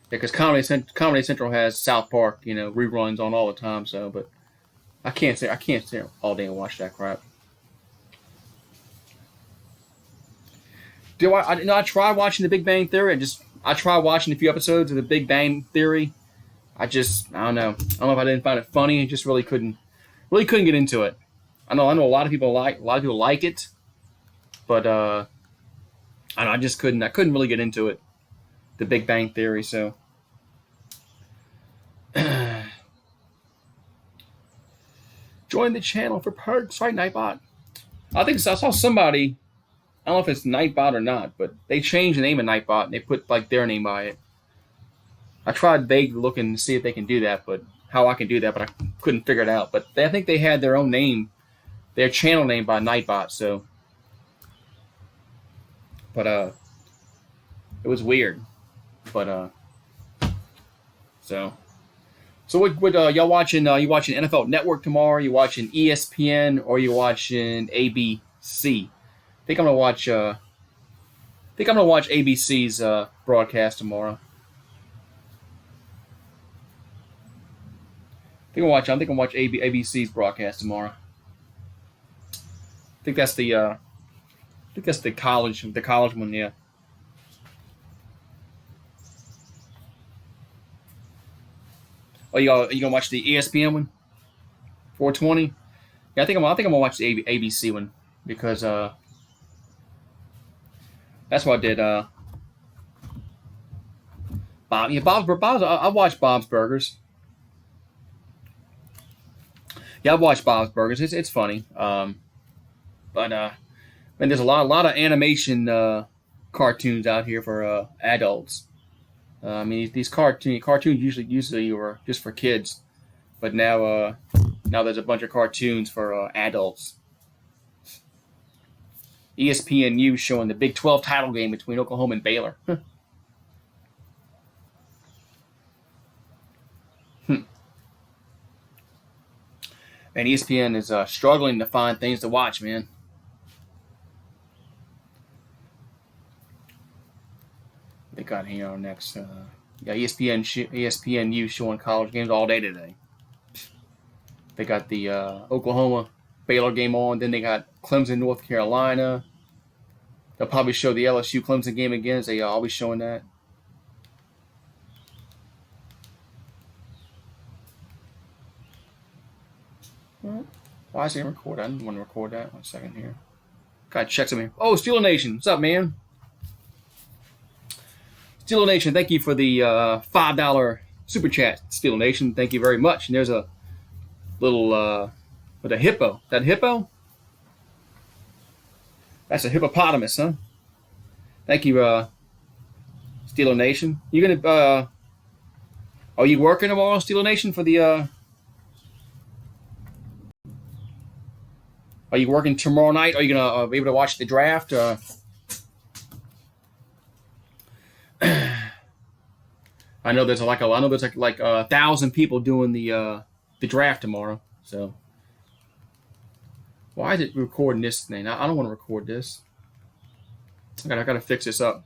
Because Comedy Central has South Park, reruns on all the time. So, but I can't sit all day and watch that crap. I tried watching The Big Bang Theory. I tried watching a few episodes of The Big Bang Theory. I don't know. I don't know if I didn't find it funny. I just really couldn't get into it. I know a lot of people like it, but I just couldn't. I couldn't really get into it. The Big Bang Theory. So join the channel for perks, right, Nightbot? I think so. I saw somebody. I don't know if it's Nightbot or not, but they changed the name of Nightbot and they put like their name by it. I tried vaguely looking to see if they can do that, but how I can do that, but I couldn't figure it out. But I think they had their own name, their channel name by Nightbot. So, but it was weird. But so what y'all watching? You watching NFL Network tomorrow? You watching ESPN or you watching ABC? I think I'm gonna watch ABC's broadcast tomorrow. I think I'm gonna watch ABC's broadcast tomorrow. I think that's the college one, yeah. Oh, you gonna watch the ESPN one? 420. Yeah, I think I'm gonna watch the ABC one because that's what I did. Bob's. I watched Bob's Burgers. Yeah, I've watched Bob's Burgers. It's funny. But there's a lot of animation cartoons out here for adults. I mean, these cartoons usually were just for kids, but now there's a bunch of cartoons for adults. ESPNU showing the Big 12 title game between Oklahoma and Baylor. And ESPN is struggling to find things to watch, man. They got here on next. ESPNU showing college games all day today. They got the Oklahoma Baylor game on. Then they got Clemson, North Carolina. They'll probably show the LSU Clemson game again, as they always showing that. Why is it record? I didn't want to record that. 1 second here. Gotta check something here. Oh, Steeler Nation. What's up, man? Steeler Nation, thank you for the $5 super chat. Steeler Nation, thank you very much. And there's a little with a hippo. Is that a hippo? That's a hippopotamus, huh? Thank you, Steeler Nation. You gonna are you working tomorrow, Steeler Nation, for the Are you working tomorrow night? Are you gonna be able to watch the draft? I know there's like 1,000 people doing the draft tomorrow. So Why is it recording this thing? I don't want to record this. I gotta fix this up.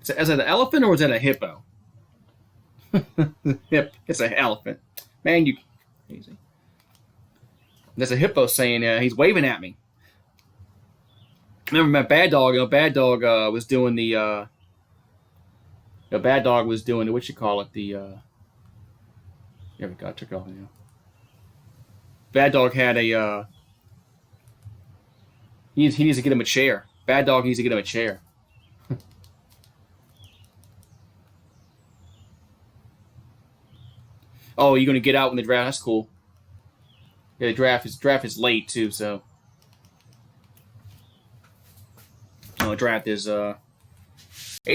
Is that an elephant or is that a hippo? Yep, it's an elephant. Man, you crazy. There's a hippo saying he's waving at me. Remember my bad dog? Bad dog was doing the. Bad dog was doing the what you call it the. There we go. I took it off now. Bad dog had a. He needs to get him a chair. Bad dog needs to get him a chair. Oh, you're gonna get out when the draft? That's cool. Yeah, the draft is late too, so. Oh, the draft is 8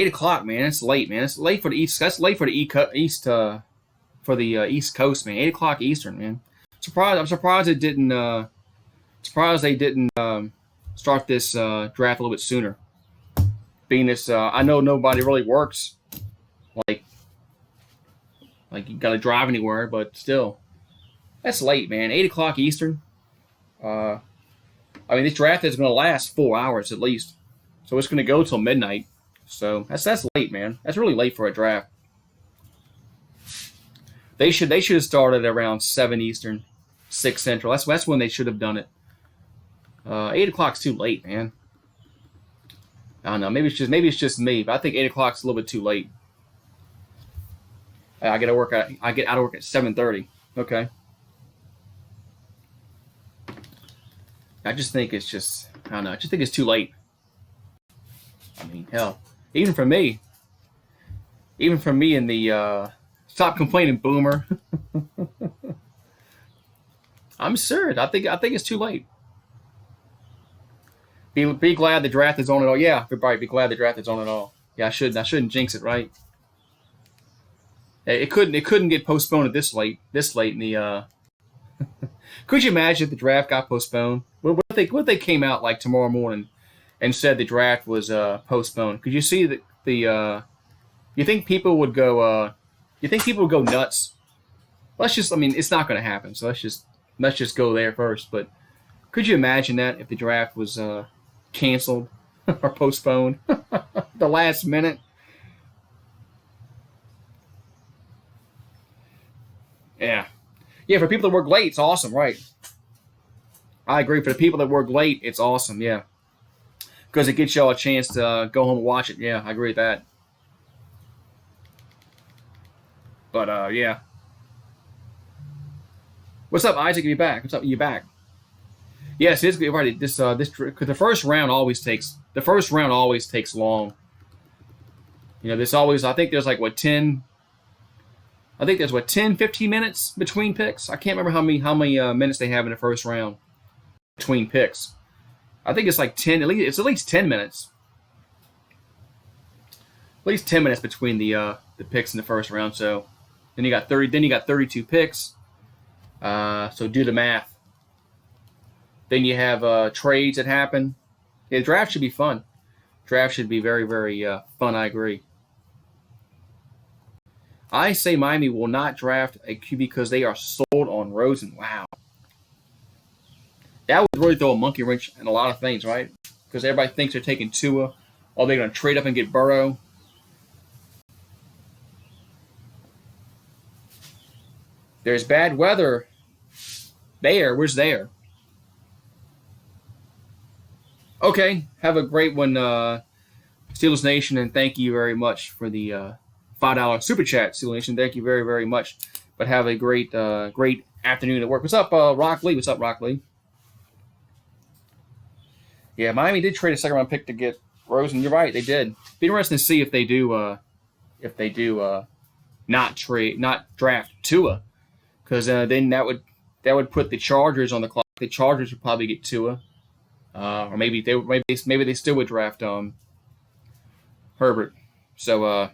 o'clock, man. That's late, man. It's late for the east. That's late for the east for the East Coast, man. 8 o'clock Eastern, man. I'm surprised it didn't. Surprised they didn't start this draft a little bit sooner. Being this, I know nobody really works. Like you got to drive anywhere, but still, that's late, man. 8 o'clock Eastern. I mean, this draft is going to last 4 hours at least, so it's going to go till midnight. So that's late, man. That's really late for a draft. They should have started around 7 Eastern, 6 Central. That's when they should have done it. 8 o'clock's too late, man. I don't know. Maybe it's just me, but I think 8 o'clock's a little bit too late. I get out of work at 7:30. Okay. I just think it's just I don't know. I just think it's too late. I mean, hell, even for me in the stop complaining, boomer. I'm serious. I think it's too late. Be glad the draft is on it all. Yeah, everybody be glad the draft is on it all. Yeah, I shouldn't jinx it, right? It couldn't get postponed at this late in the. Could you imagine if the draft got postponed? What if they came out like tomorrow morning and said the draft was postponed? Could you see that the? You think people would go? You think people would go nuts? I mean, it's not going to happen. So let's just go there first. But could you imagine that if the draft was canceled or postponed the last minute? Yeah. Yeah, for people that work late, it's awesome, right? I agree. For the people that work late, it's awesome, yeah. Because it gets y'all a chance to go home and watch it. Yeah, I agree with that. But, yeah. What's up, Isaac? Are you back? What's up? You back? Yes, it's right. This because the first round always takes long. You know, this always. I think there's like what 10. I think there's 10, 15 minutes between picks. I can't remember how many minutes they have in the first round between picks. I think it's like 10. It's at least 10 minutes. At least 10 minutes between the picks in the first round. So then you got 30. Then you got 32 picks. So do the math. Then you have trades that happen. Yeah, the draft should be fun. Draft should be very, very fun. I agree. I say Miami will not draft a QB because they are sold on Rosen. Wow. That would really throw a monkey wrench in a lot of things, right? Because everybody thinks they're taking Tua, or they're going to trade up and get Burrow. There's bad weather there. Where's there? Okay. Have a great one, Steelers Nation, and thank you very much for the $5 super chat, Steelers Nation. Thank you very, very much. But have a great afternoon at work. What's up, Rock Lee? What's up, Rock Lee? Yeah, Miami did trade a second round pick to get Rosen. You're right, they did. Be interesting to see if they do not draft Tua, because then that would put the Chargers on the clock. The Chargers would probably get Tua, or maybe they still would draft Herbert. So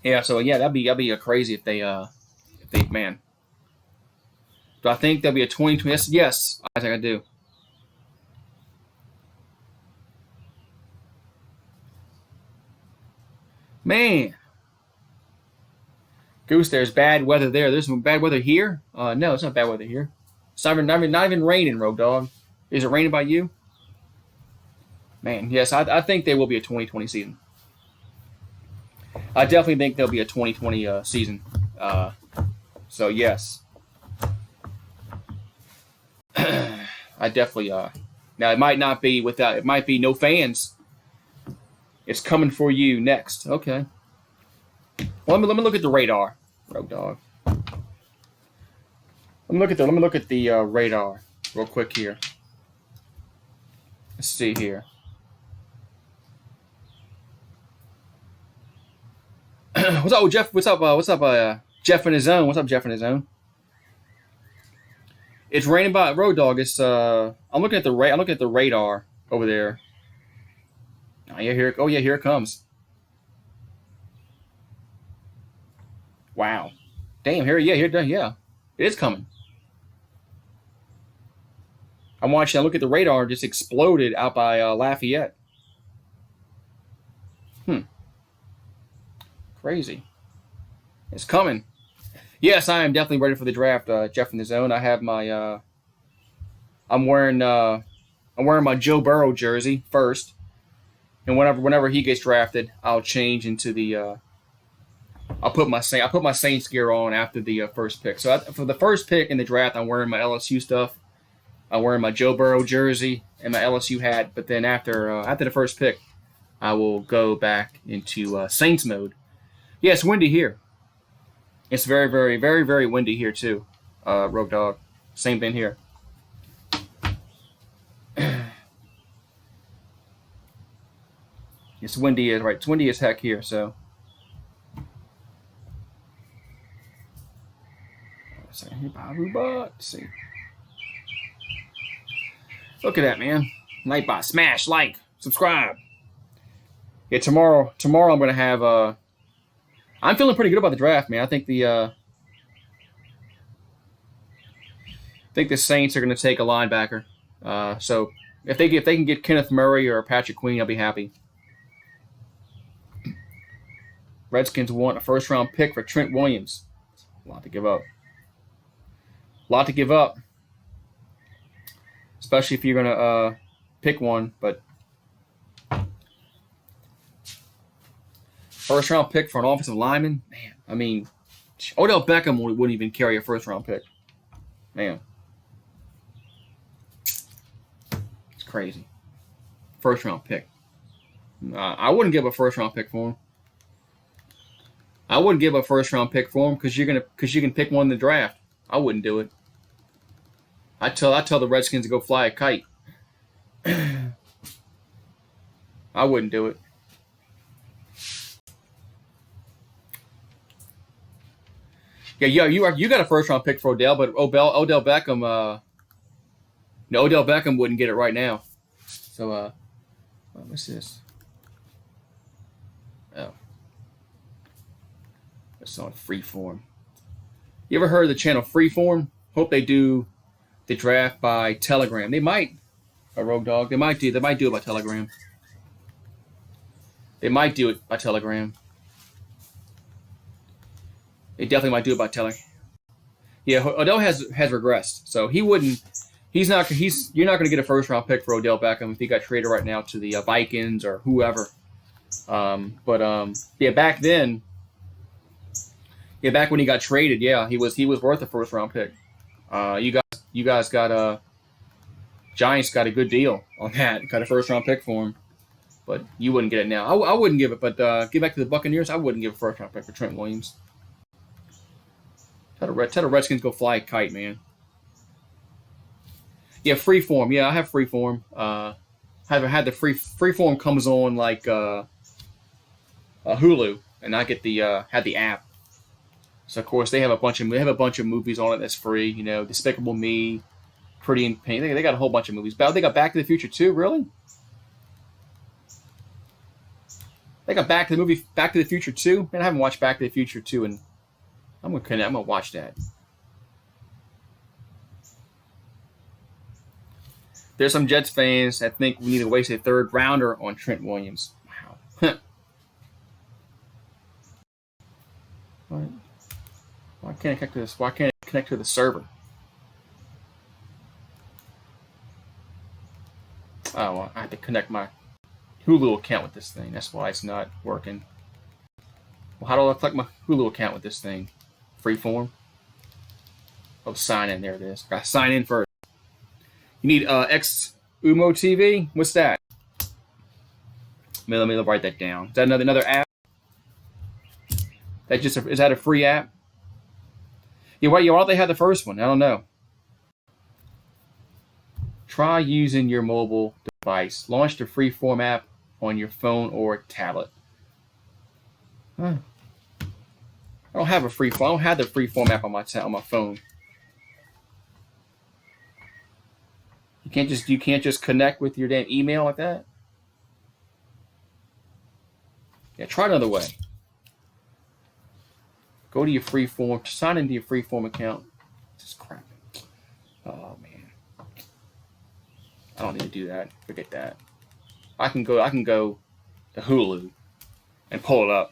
that'd be a crazy if they man. Do I think there'll be a 2020? Yes, I think I do. Man. Goose, there's bad weather there. There's some bad weather here? No, it's not bad weather here. It's not even raining, Road Dog. Is it raining by you? Man, yes, I think there will be a 2020 season. I definitely think there'll be a 2020 season. So yes, I definitely. Now it might not be without. It might be no fans. It's coming for you next. Okay. Well, let me look at the radar, Road Dog. Let me look at the radar real quick here. Let's see here. What's up, Jeff? What's up, Jeff in his own? What's up, Jeff in his own? It's raining by Road Dog. It's I'm looking at the radar over there. Oh yeah, here it comes. Wow. Damn, yeah. It is coming. I'm watching. I look at the radar. Just exploded out by Lafayette. Crazy. It's coming. Yes, I am definitely ready for the draft, Jeff in the zone. I have my. I'm wearing my Joe Burrow jersey first, and whenever he gets drafted, I'll change into the. I'll put my Saints gear on after the first pick. So for the first pick in the draft, I'm wearing my LSU stuff. I'm wearing my Joe Burrow jersey and my LSU hat. But then after the first pick, I will go back into Saints mode. Yeah, it's windy here. It's very, very, very, very windy here too. Rogue Dog. Same thing here. It's windy as right. It's windy as heck here. So. Let's see. Look at that, man. Nightbot. Smash, like, subscribe. Yeah, tomorrow I'm gonna have I'm feeling pretty good about the draft, man. I think the Saints are gonna take a linebacker. So if they can get Kenneth Murray or Patrick Queen, I'll be happy. Redskins want a first round pick for Trent Williams. A lot to give up. Especially if you're going to pick one. But first round pick for an offensive lineman? Man, I mean, Odell Beckham wouldn't even carry a first round pick. Man. It's crazy. First round pick. I wouldn't give a first round pick for him. I wouldn't give a first round pick for him because you can pick one in the draft. I wouldn't do it. I tell the Redskins to go fly a kite. I wouldn't do it. Yeah, you got a first round pick for Odell, but Odell Beckham Odell Beckham wouldn't get it right now. So what's this? Oh. It's on Freeform. You ever heard of the channel Freeform? Hope they do the draft by Telegram. They might. A Rogue Dog. They might do it by Telegram. They might do it by Telegram. They definitely might do it by Telegram. Yeah, Odell has regressed, so he wouldn't. You're not going to get a first round pick for Odell Beckham if he got traded right now to the Vikings or whoever. Yeah, back then. Yeah, back when he got traded, yeah, he was worth a first round pick. You guys got Giants got a good deal on that. Got a first round pick for him, but you wouldn't get it now. I wouldn't give it, but get back to the Buccaneers. I wouldn't give a first round pick for Trent Williams. Tell the Redskins go fly a kite, man. Yeah, Freeform. Yeah, I have Freeform. I haven't had the Freeform comes on like Hulu, and I get had the app. So of course they have a bunch of movies on it that's free. You know, Despicable Me, Pretty in Pink. They got a whole bunch of movies. But they got Back to the Future 2. Really? They got Back to the Future 2. Man, I haven't watched Back to the Future 2, and I'm gonna watch that. There's some Jets fans that think we need to waste a third rounder on Trent Williams. Wow. Why can't I connect to this? Why can't I connect to the server? Oh, well, I have to connect my Hulu account with this thing. That's why it's not working. Well, how do I collect my Hulu account with this thing? Freeform. Oh, sign in. There it is. Got to sign in first. You need X Umo TV. What's that? Let me write that down. Is that another app? Is that a free app? Yeah, why don't they have the first one? I don't know. Try using your mobile device. Launch the Freeform app on your phone or tablet. Huh. I don't have the Freeform app on my phone. You can't just connect with your damn email like that. Yeah, try another way. Go to your Freeform. Sign into your Freeform account. This is crap. Oh man. I don't need to do that. Forget that. I can go to Hulu and pull it up.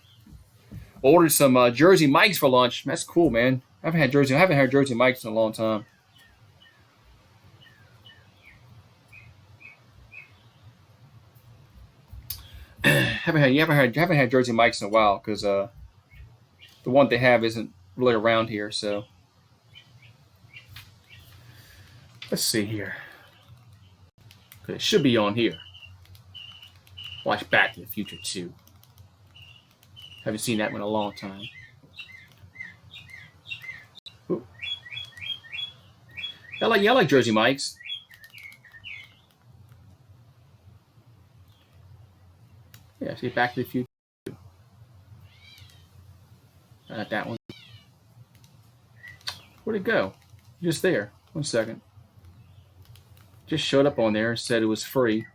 Ordered some Jersey Mike's for lunch. That's cool, man. I haven't had Jersey Mike's in a long time. haven't had Jersey Mike's in a while because the one they have isn't really around here. So let's see here. It should be on here. Watch Back to the Future 2. Haven't seen that one in a long time. Ooh. I like Jersey Mike's. Yeah, see Back to the Future 2. Not that one. Where'd it go? Just there. 1 second. Just showed up on there and said it was free.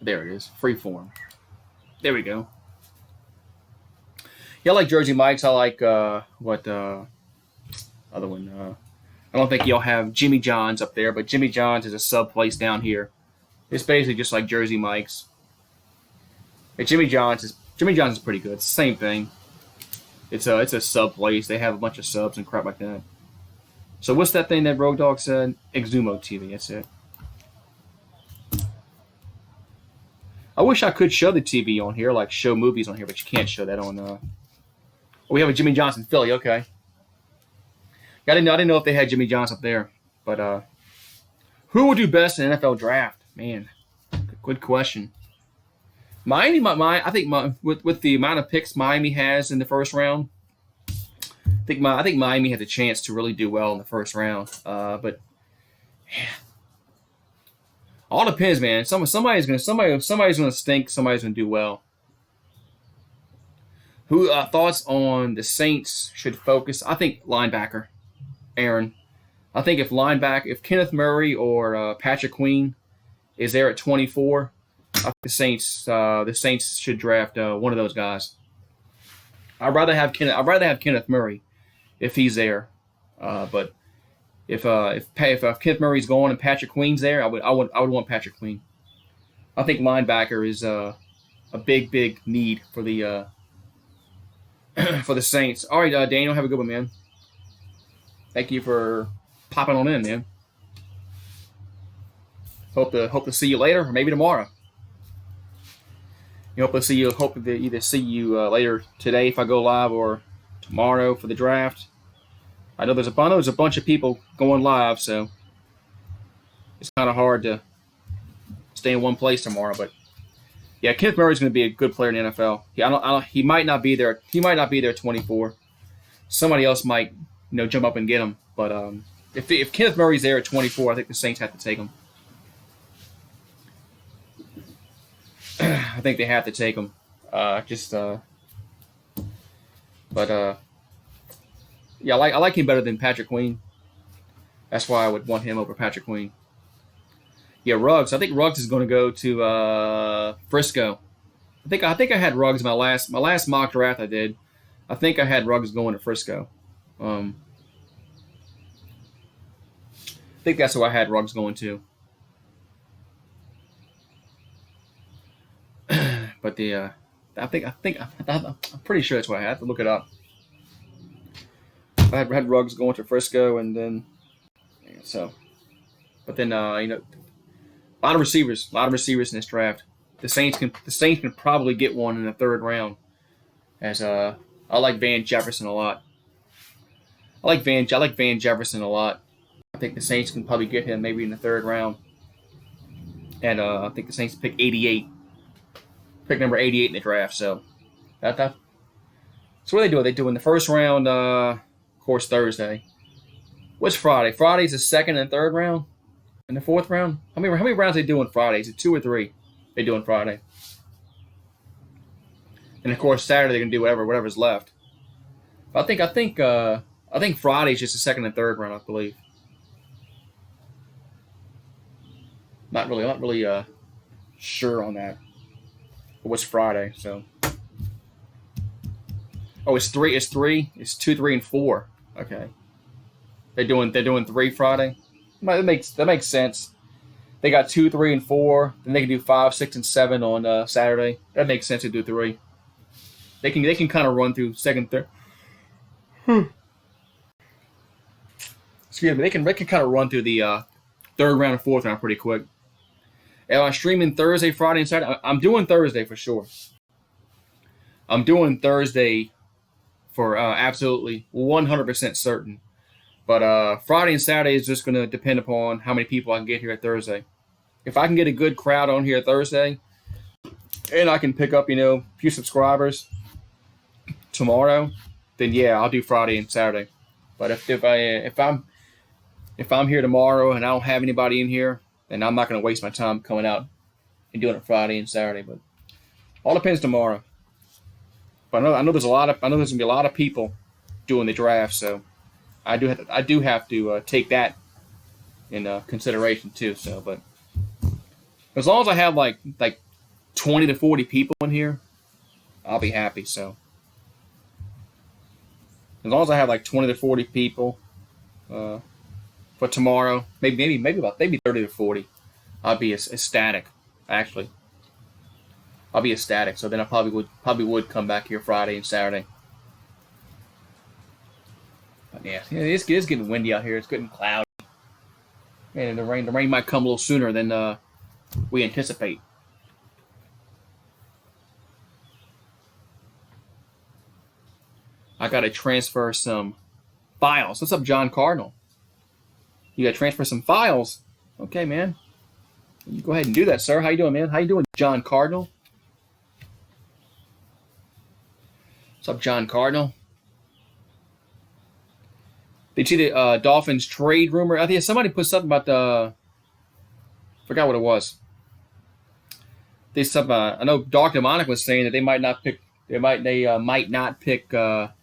There it is. Freeform. There we go. Yeah, I like Jersey Mike's. I like other one? I don't think y'all have Jimmy John's up there, but Jimmy John's is a sub place down here. It's basically just like Jersey Mike's. Hey, Jimmy John's is pretty good. It's the same thing. It's a sub place. They have a bunch of subs and crap like that. So what's that thing that Rogue Dog said? Exumo TV. That's it. I wish I could show the TV on here, like show movies on here, but you can't show that on. Oh, we have a Jimmy John's in Philly. Okay. I didn't know if they had Jimmy John's up there, but who will do best in the NFL draft? Man, good question. Miami, I think with the amount of picks Miami has in the first round, I think Miami has a chance to really do well in the first round. But yeah. All depends, man. Somebody's gonna stink. Somebody's gonna do well. Who thoughts on the Saints should focus? I think linebacker, Aaron. I think if Kenneth Murray or Patrick Queen is there at 24, I think the Saints should draft one of those guys. I'd rather have Kenneth Murray if he's there, but if Kenneth Murray's going and Patrick Queen's there, I would want Patrick Queen. I think linebacker is a big need for the for the Saints. All right, Daniel, have a good one, man. Thank you for popping on in, man. Hope to see you later or maybe tomorrow. Hope to either see you later today if I go live or tomorrow for the draft. I know there's a bunch of people going live, so it's kind of hard to stay in one place tomorrow. But yeah, Kenneth Murray's going to be a good player in the NFL. He might not be there. He might not be there at 24. Somebody else might, jump up and get him. But if Kenneth Murray's there at 24, I think the Saints have to take him. I think they have to take him. Yeah, I like him better than Patrick Queen. That's why I would want him over Patrick Queen. Yeah, Ruggs. I think Ruggs is going to go to Frisco. I think I had Ruggs my last mock draft I did. I think I had Ruggs going to Frisco. I think that's who I had Ruggs going to. But I'm pretty sure that's what I had. I have to look it up. I had Ruggs going to Frisco, and then but then A lot of receivers. A lot of receivers in this draft. The Saints can probably get one in the third round. As I like Van Jefferson a lot. I like Van Jefferson a lot. I think the Saints can probably get him maybe in the third round. And I think the Saints pick 88. Pick number 88 in the draft. So that's what they do. They do in the first round, of course, Thursday. What's Friday? Friday's the second and third round? In the fourth round? How many rounds they do on Friday? Is it 2 or 3 they do on Friday? And of course Saturday they're gonna do whatever's left. I think Friday's just the second and third round, I believe. I'm not really sure on that. But what's Friday? So it's three. It's three. It's 2, 3, and 4. Okay. They're doing 3 Friday. That makes sense. They got 2, 3, and 4. Then they can do 5, 6, and 7 on Saturday. That makes sense to do 3. They can kind of run through second, third. Excuse me. They can kind of run through the third round and fourth round pretty quick. Am I streaming Thursday, Friday, and Saturday? I'm doing Thursday for sure. I'm doing Thursday for absolutely 100% certain. But Friday and Saturday is just going to depend upon how many people I can get here at Thursday. If I can get a good crowd on here Thursday, and I can pick up, a few subscribers tomorrow, then yeah, I'll do Friday and Saturday. But if I'm here tomorrow and I don't have anybody in here, then I'm not going to waste my time coming out and doing it Friday and Saturday. But all depends tomorrow. But I know there's going to be a lot of people doing the draft, so I do have to take that in consideration too. So, but as long as I have like 20 to 40 people in here, I'll be happy. So, as long as I have like 20 to 40 people for tomorrow, maybe 30 to 40, I'll be ecstatic. Actually, I'll be ecstatic. So then I probably would come back here Friday and Saturday. But yeah, it's getting windy out here. It's getting cloudy, and the rain might come a little sooner than we anticipate. I got to transfer some files. What's up, John Cardinal? You got to transfer some files. Okay, man. You go ahead and do that, sir. How you doing, man? How you doing, John Cardinal? What's up, John Cardinal? Did you see the Dolphins trade rumor? I think somebody put something about the. Forgot what it was. I know Dr. Monic was saying that they might not pick. They might not pick Tua,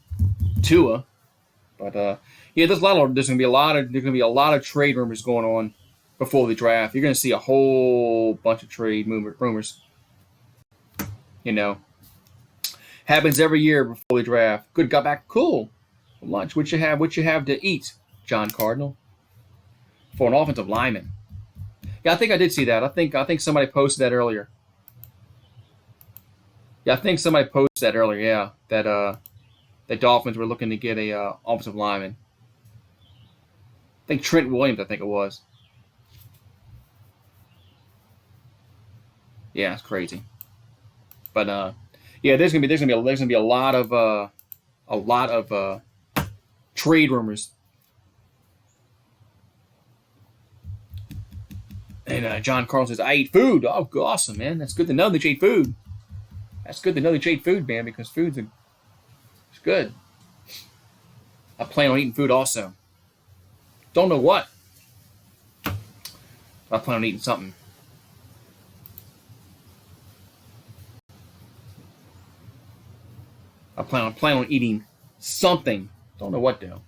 but yeah, there's going to be a lot of trade rumors going on before the draft. You're going to see a whole bunch of trade rumors. Happens every year before the draft. Good, got back. Cool. Lunch. What you have to eat, John Cardinal? For an offensive lineman. Yeah, I think I did see that. I think somebody posted that earlier. Yeah, I think somebody posted that earlier. Yeah, that the Dolphins were looking to get a offensive lineman. I think Trent Williams. I think it was. Yeah, it's crazy. But yeah, there's gonna be a lot of trade rumors. And John Carl says, "I eat food." Oh, awesome, man. That's good to know that you eat food. That's good to know that you eat food, man, because it's good. I plan on eating food also. Don't know what. I plan on eating something. I plan on eating something. Don't know what though.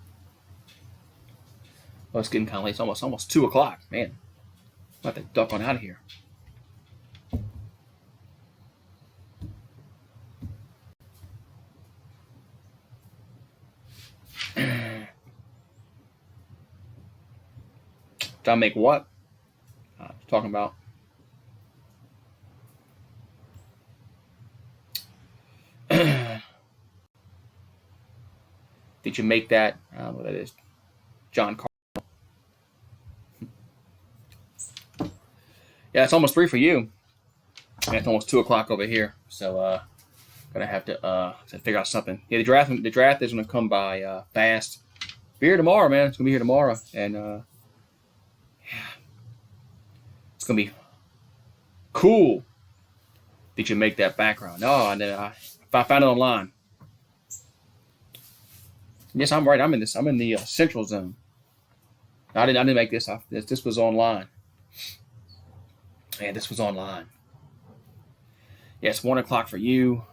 Oh, it's getting kind of late. It's almost 2:00. Man, I'm about to duck on out of here. Did I make what? Talking about. Did you make that? I don't know what that is. John Carl. Yeah, it's almost 3 for you. And it's almost 2 o'clock over here. So gonna have to figure out something. Yeah, the draft is gonna come by fast. Be here tomorrow, man. It's gonna be here tomorrow, and yeah, it's gonna be cool. Did you make that background? No, and then I found it online. Yes, I'm right. I'm in the central zone. I didn't make this. This was online. Yeah, this was online. Yeah, it's 1 o'clock for you.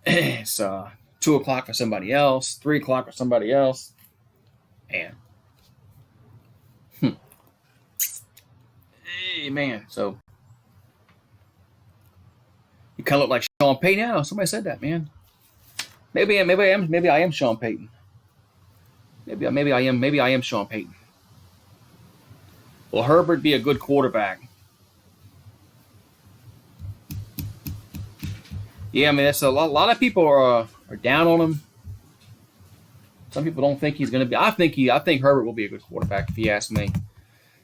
It's 2 o'clock for somebody else. 3 o'clock for somebody else. And hey, man. So you kind of look like Sean Payton now. Somebody said that, man. Maybe I am Sean Payton. Maybe I am Sean Payton. Will Herbert be a good quarterback? Yeah, I mean that's a lot of people are down on him. Some people don't think he's going to be. I think Herbert will be a good quarterback if you ask me.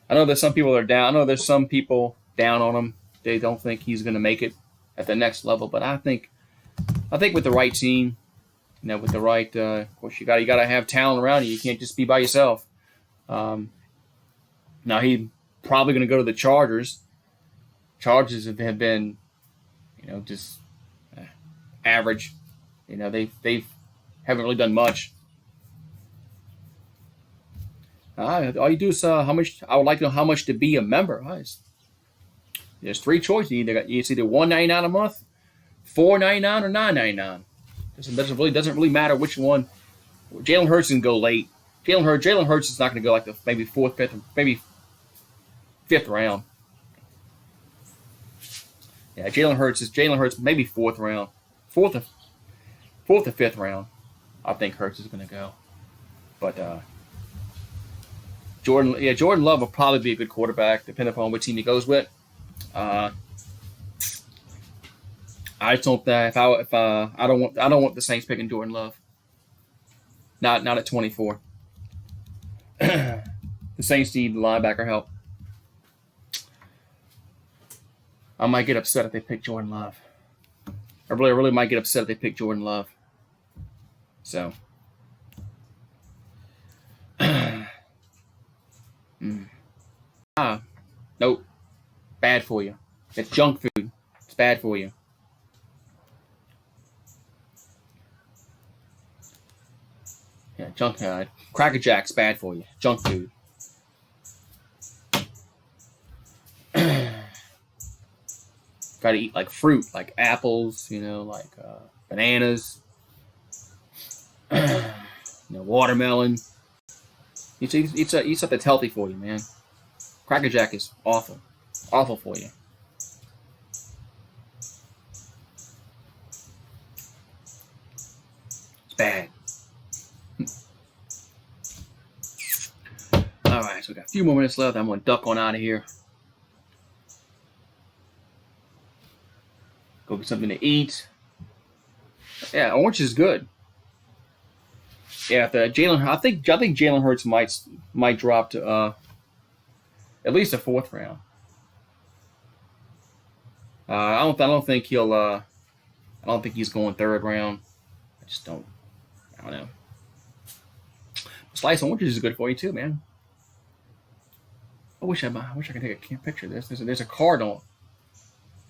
I know there's some people that are down. I know there's some people down on him. They don't think he's going to make it at the next level. But I think with the right team, with the right, of course you got to have talent around you. You can't just be by yourself. Now he's probably going to go to the Chargers. Chargers have been, just average. They haven't really done much. All you do is how much. I would like to know how much to be a member. There's 3 choices. It's either $1.99 a month, $4.99, or $9.99. Doesn't really matter which one. Jalen Hurts can go late. Jalen Hurts is not going to go like the maybe 4th, 5th, maybe 5th round. Yeah, Jalen Hurts maybe 4th round, 4th or 5th round. I think Hurts is going to go, but Jordan Love will probably be a good quarterback, depending upon what team he goes with. I just don't that if I don't want the Saints picking Jordan Love. Not at 24. The Saints need linebacker help. I might get upset if they pick Jordan Love. I really might get upset if they pick Jordan Love. So. Nope. Bad for you. It's junk food. It's bad for you. Yeah, junk. Cracker Jack's bad for you. Junk food. Got to eat like fruit, like apples, like bananas, watermelon. Eat stuff that's healthy for you, man. Cracker Jack is awful for you. It's bad. All right, so we got a few more minutes left. I'm going to duck on out of here. Go get something to eat. Yeah, orange is good. Yeah, I think Jalen Hurts might drop to at least a 4th round. I don't think he'll. I don't think he's going 3rd round. I just don't. I don't know. Slice oranges is good for you too, man. I wish I could take a picture of this. There's a cardinal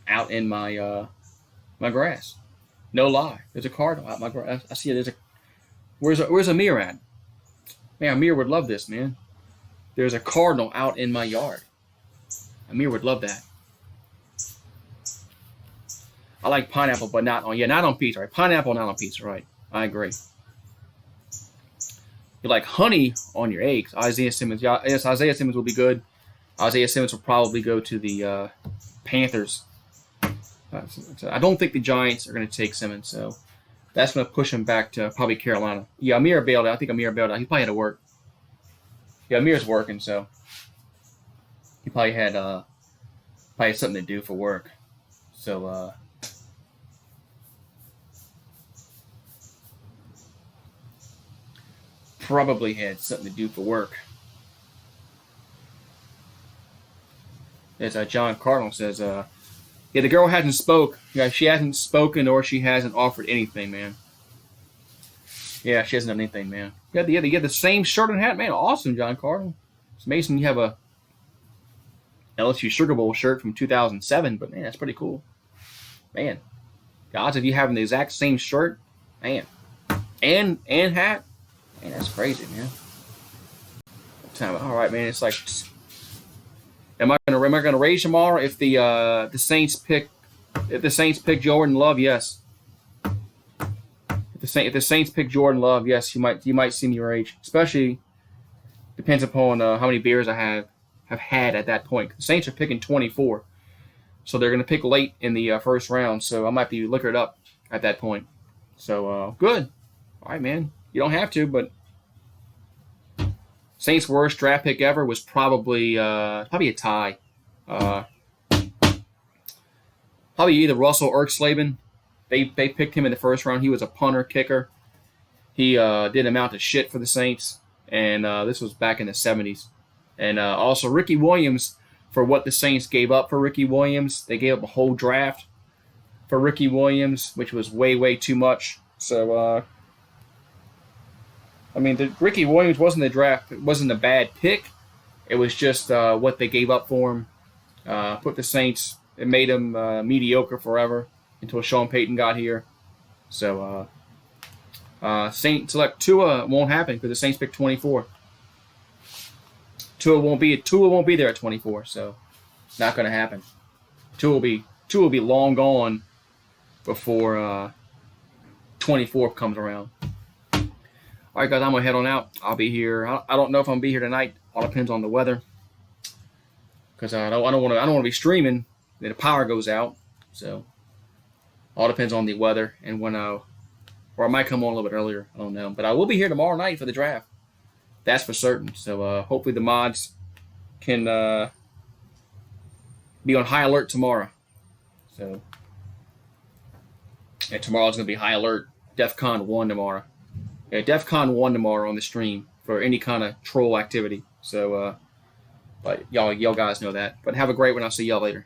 out in my my grass. No lie. There's a cardinal out my grass. I see it. Where's Amir at? Man, Amir would love this, man. There's a cardinal out in my yard. Amir would love that. I like pineapple, but not on pizza, right? Pineapple, not on pizza, right? I agree. You like honey on your eggs. Isaiah Simmons. Yeah, yes, Isaiah Simmons will be good. Isaiah Simmons will probably go to the Panthers. So I don't think the Giants are going to take Simmons, so that's going to push him back to probably Carolina. Yeah, Amir bailed out. I think Amir bailed out. He probably had to work. Yeah, Amir's working, so he probably had something to do for work. So probably had something to do for work. As John Cardinal says, yeah, the girl hasn't spoke. Yeah, she hasn't spoken or she hasn't offered anything, man. Yeah, she hasn't done anything, man. You had the same shirt and hat, man. Awesome, John Cardinal. It's amazing you have a LSU Sugar Bowl shirt from 2007, but man, that's pretty cool. Man, the odds of you having the exact same shirt, man, and hat, man, that's crazy, man. All right, man. It's like, am I gonna rage tomorrow if the Saints pick Jordan Love? Yes. If the Saints pick Jordan Love, yes, you might see me rage. Especially depends upon how many beers I have had at that point. The Saints are picking 24, so they're gonna pick late in the first round. So I might be liquored up at that point. So good. All right, man. You don't have to, but Saints' worst draft pick ever was probably a tie. Probably either Russell or Slavin. They picked him in the first round. He was a punter, kicker. He did amount to shit for the Saints, and this was back in the 70s. And also Ricky Williams, for what the Saints gave up for Ricky Williams. They gave up a whole draft for Ricky Williams, which was way, way too much. So, Ricky Williams wasn't the draft. It wasn't a bad pick. It was just what they gave up for him. Put the Saints, it made them mediocre forever until Sean Payton got here. So, Saints select Tua won't happen because the Saints picked 24. Tua won't be there at 24, so not going to happen. Tua will be long gone before 24 comes around. All right, guys, I'm gonna head on out. I'll be here. I don't know if I'm gonna be here tonight. All depends on the weather, because I don't want to be streaming. Then the power goes out, so all depends on the weather and when or I might come on a little bit earlier. I don't know, but I will be here tomorrow night for the draft. That's for certain. So hopefully the mods can be on high alert tomorrow. So and tomorrow's gonna be high alert. DEFCON 1 tomorrow. Yeah, DEFCON 1 tomorrow on the stream for any kind of troll activity. So, but y'all guys know that. But have a great one. I'll see y'all later.